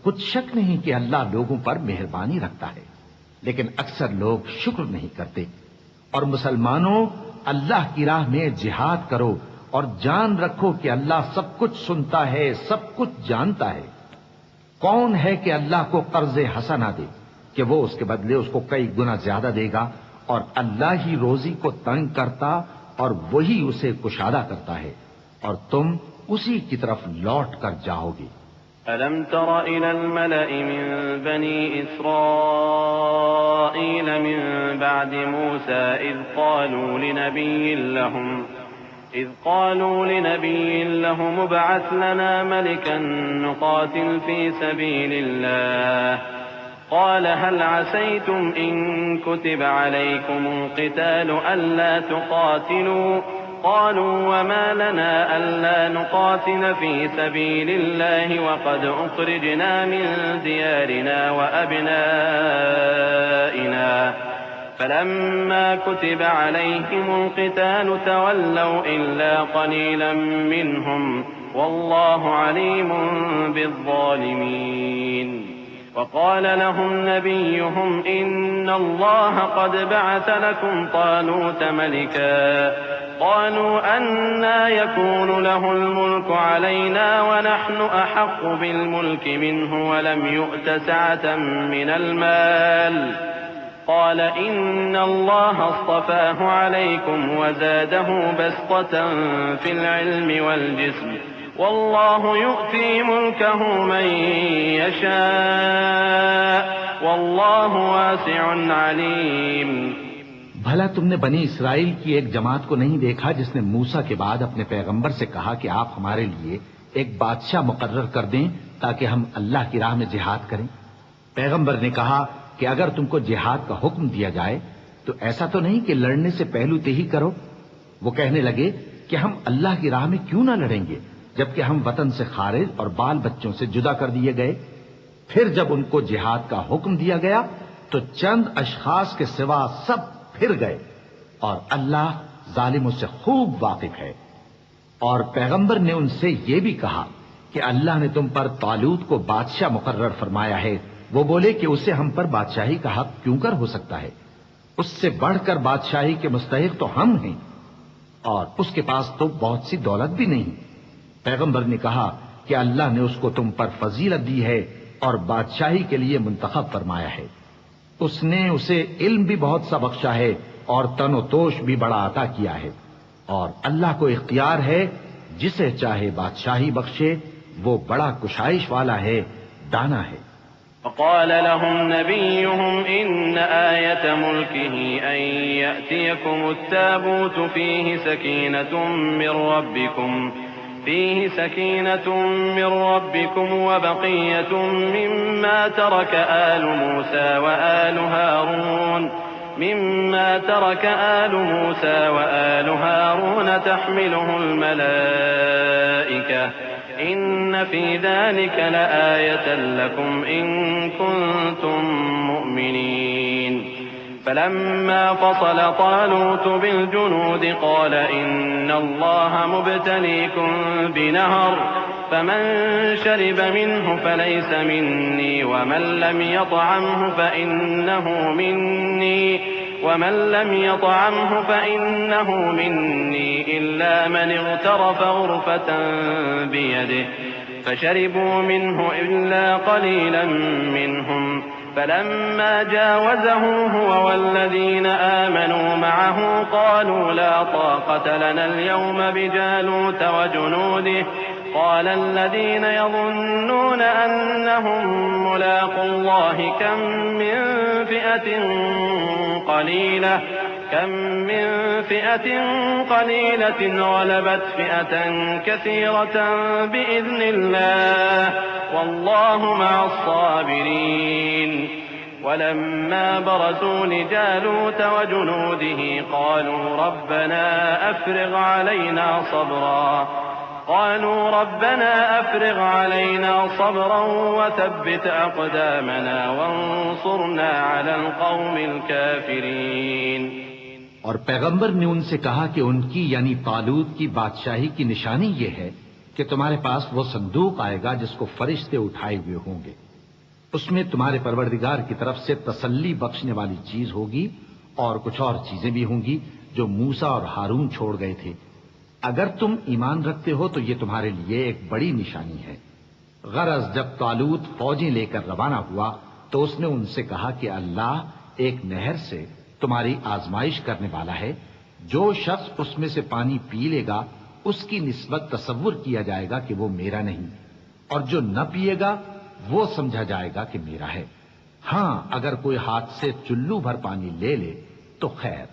کچھ شک نہیں کہ اللہ لوگوں پر مہربانی رکھتا ہے، لیکن اکثر لوگ شکر نہیں کرتے۔ اور مسلمانوں، اللہ کی راہ میں جہاد کرو اور جان رکھو کہ اللہ سب کچھ سنتا ہے، سب کچھ جانتا ہے۔ کون ہے کہ اللہ کو قرض حسنہ دے کہ وہ اس کے بدلے اس کو کئی گنا زیادہ دے گا، اور اللہ ہی روزی کو تنگ کرتا اور وہی اسے کشادہ کرتا ہے، اور تم اسی کی طرف لوٹ کر جاؤ گے۔ ألم تر إلى الملأ من بني إسرائيل من بعد موسى إذ قالوا لنبي لهم ابعث لنا ملكا نقاتل في سبيل الله قال هل عسيتم إن كتب عليكم القتال ألا تقاتلوا قالوا وما لنا ألا نقاتل في سبيل الله وقد أخرجنا من ديارنا وأبنائنا فلما كتب عليهم القتال تولوا إلا قليلا منهم والله عليم بالظالمين وقال لهم نبيهم إن الله قد بعث لكم طالوت ملكا قالوا أنى يكون له الملك علينا ونحن أحق بالملك منه ولم يؤت سعة من المال قال إن الله اصطفاه عليكم وزاده بسطة في العلم والجسم واللہ یؤتی ملکہ من یشاء واللہ واسع علیم۔ بھلا تم نے بنی اسرائیل کی ایک جماعت کو نہیں دیکھا جس نے موسیٰ کے بعد اپنے پیغمبر سے کہا کہ آپ ہمارے لیے ایک بادشاہ مقرر کر دیں تاکہ ہم اللہ کی راہ میں جہاد کریں؟ پیغمبر نے کہا کہ اگر تم کو جہاد کا حکم دیا جائے تو ایسا تو نہیں کہ لڑنے سے پہلو تہی کرو۔ وہ کہنے لگے کہ ہم اللہ کی راہ میں کیوں نہ لڑیں گے جبکہ ہم وطن سے خارج اور بال بچوں سے جدا کر دیے گئے۔ پھر جب ان کو جہاد کا حکم دیا گیا تو چند اشخاص کے سوا سب پھر گئے، اور اللہ ظالموں سے خوب واقف ہے۔ اور پیغمبر نے ان سے یہ بھی کہا کہ اللہ نے تم پر طالوت کو بادشاہ مقرر فرمایا ہے۔ وہ بولے کہ اسے ہم پر بادشاہی کا حق کیوں کر ہو سکتا ہے؟ اس سے بڑھ کر بادشاہی کے مستحق تو ہم ہیں، اور اس کے پاس تو بہت سی دولت بھی نہیں۔ پیغمبر نے کہا کہ اللہ نے اس کو تم پر فضیلت دی ہے اور بادشاہی کے لیے منتخب فرمایا ہے۔ اس نے اسے علم بھی بہت سا بخشا ہے اور تن و توش بھی بڑا عطا کیا ہے، اور اللہ کو اختیار ہے جسے چاہے بادشاہی بخشے، وہ بڑا کشائش والا ہے، دانا ہے۔ فقال لهم نبيهم إن آية ملكه أن يأتيكم التابوت فيه سكينة من ربكم وبقية مما ترك آل موسى وآل هارون تحمله الملائكة إن في ذلك لآية لكم إن كنتم مؤمنين۔ فلما فصل طالوت بالجنود قال إن الله مبتليكم بنهر فمن شرب منه فليس مني ومن لم يطعمه فإنه مني إلا من اغترف غرفة بيده فشربوا منه إلا قليلا منهم فلما جاوزه هو والذين آمنوا معه قالوا لا طاقة لنا اليوم بجالوت وجنوده قال الذين يظنون أنهم ملاقو الله كم من فئة قليلة غلبت فئة كثيرة بإذن الله والله مع الصابرين۔ ولما برزوا لجالوت وجنوده قالوا ربنا أفرغ علينا صبرا وثبت أقدامنا وانصرنا على القوم الكافرين۔ اور پیغمبر نے ان سے کہا کہ ان کی یعنی طالوت کی بادشاہی کی نشانی یہ ہے کہ تمہارے پاس وہ صندوق آئے گا جس کو فرشتے اٹھائے ہوئے ہوں گے۔ اس میں تمہارے پروردگار کی طرف سے تسلی بخشنے والی چیز ہوگی اور کچھ اور چیزیں بھی ہوں گی جو موسیٰ اور ہارون چھوڑ گئے تھے۔ اگر تم ایمان رکھتے ہو تو یہ تمہارے لیے ایک بڑی نشانی ہے۔ غرض جب طالوت فوجیں لے کر روانہ ہوا تو اس نے ان سے کہا کہ اللہ ایک نہر سے تمہاری آزمائش کرنے والا ہے، جو شخص اس میں سے پانی پی لے گا اس کی نسبت تصور کیا جائے گا کہ وہ میرا نہیں، اور جو نہ پیے گا وہ سمجھا جائے گا کہ میرا ہے۔ ہاں اگر کوئی ہاتھ سے چلو بھر پانی لے لے تو خیر۔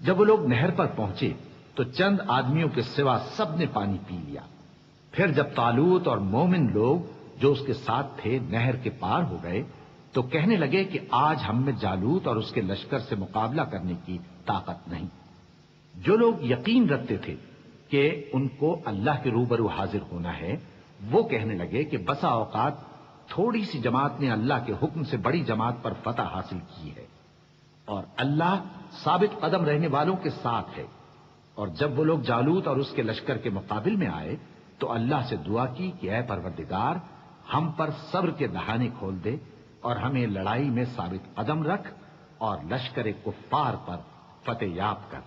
جب وہ لوگ نہر پر پہنچے تو چند آدمیوں کے سوا سب نے پانی پی لیا۔ پھر جب طالوت اور مومن لوگ جو اس کے ساتھ تھے نہر کے پار ہو گئے تو کہنے لگے کہ آج ہم میں جالوت اور اس کے لشکر سے مقابلہ کرنے کی طاقت نہیں۔ جو لوگ یقین رکھتے تھے کہ ان کو اللہ کے روبرو حاضر ہونا ہے وہ کہنے لگے کہ بسا اوقات تھوڑی سی جماعت نے اللہ کے حکم سے بڑی جماعت پر فتح حاصل کی ہے، اور اللہ ثابت قدم رہنے والوں کے ساتھ ہے۔ اور جب وہ لوگ جالوت اور اس کے لشکر کے مقابل میں آئے تو اللہ سے دعا کی کہ اے پروردگار ہم پر صبر کے دہانے کھول دے اور ہمیں لڑائی میں ثابت قدم رکھ اور لشکر کفار پر فتح یاب کر۔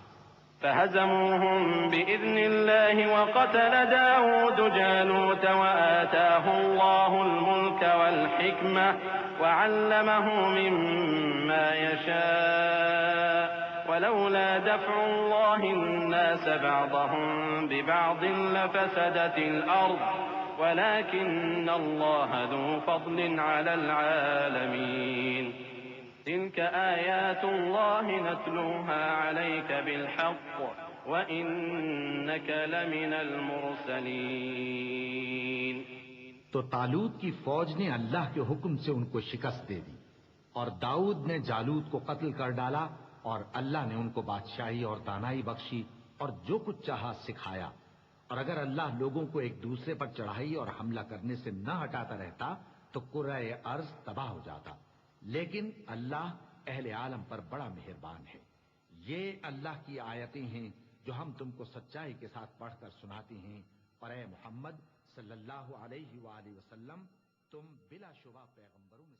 فهزموهم بإذن الله وقتل داود جالوت وآتاه الله الملك والحكمة وعلمه مما يشاء ولولا دفع الله الناس بعضهم ببعض لفسدت الأرض ولكن الله ذو فضل على العالمين تلك آيات الله نتلوها عليك بالحق وإنك لمن المرسلين. تو طالوت کی فوج نے اللہ کے حکم سے ان کو شکست دے دی، اور داؤد نے جالوت کو قتل کر ڈالا، اور اللہ نے ان کو بادشاہی اور دانائی بخشی اور جو کچھ چاہا سکھایا. اور اگر اللہ لوگوں کو ایک دوسرے پر چڑھائی اور حملہ کرنے سے نہ ہٹاتا رہتا تو کرۂ ارض تباہ ہو جاتا. لیکن اللہ اہل عالم پر بڑا مہربان ہے. یہ اللہ کی آیتیں ہیں جو ہم تم کو سچائی کے ساتھ پڑھ کر سناتے ہیں، اور اے محمد صلی اللہ علیہ وآلہ وسلم تم بلا شبہ پیغمبروں میں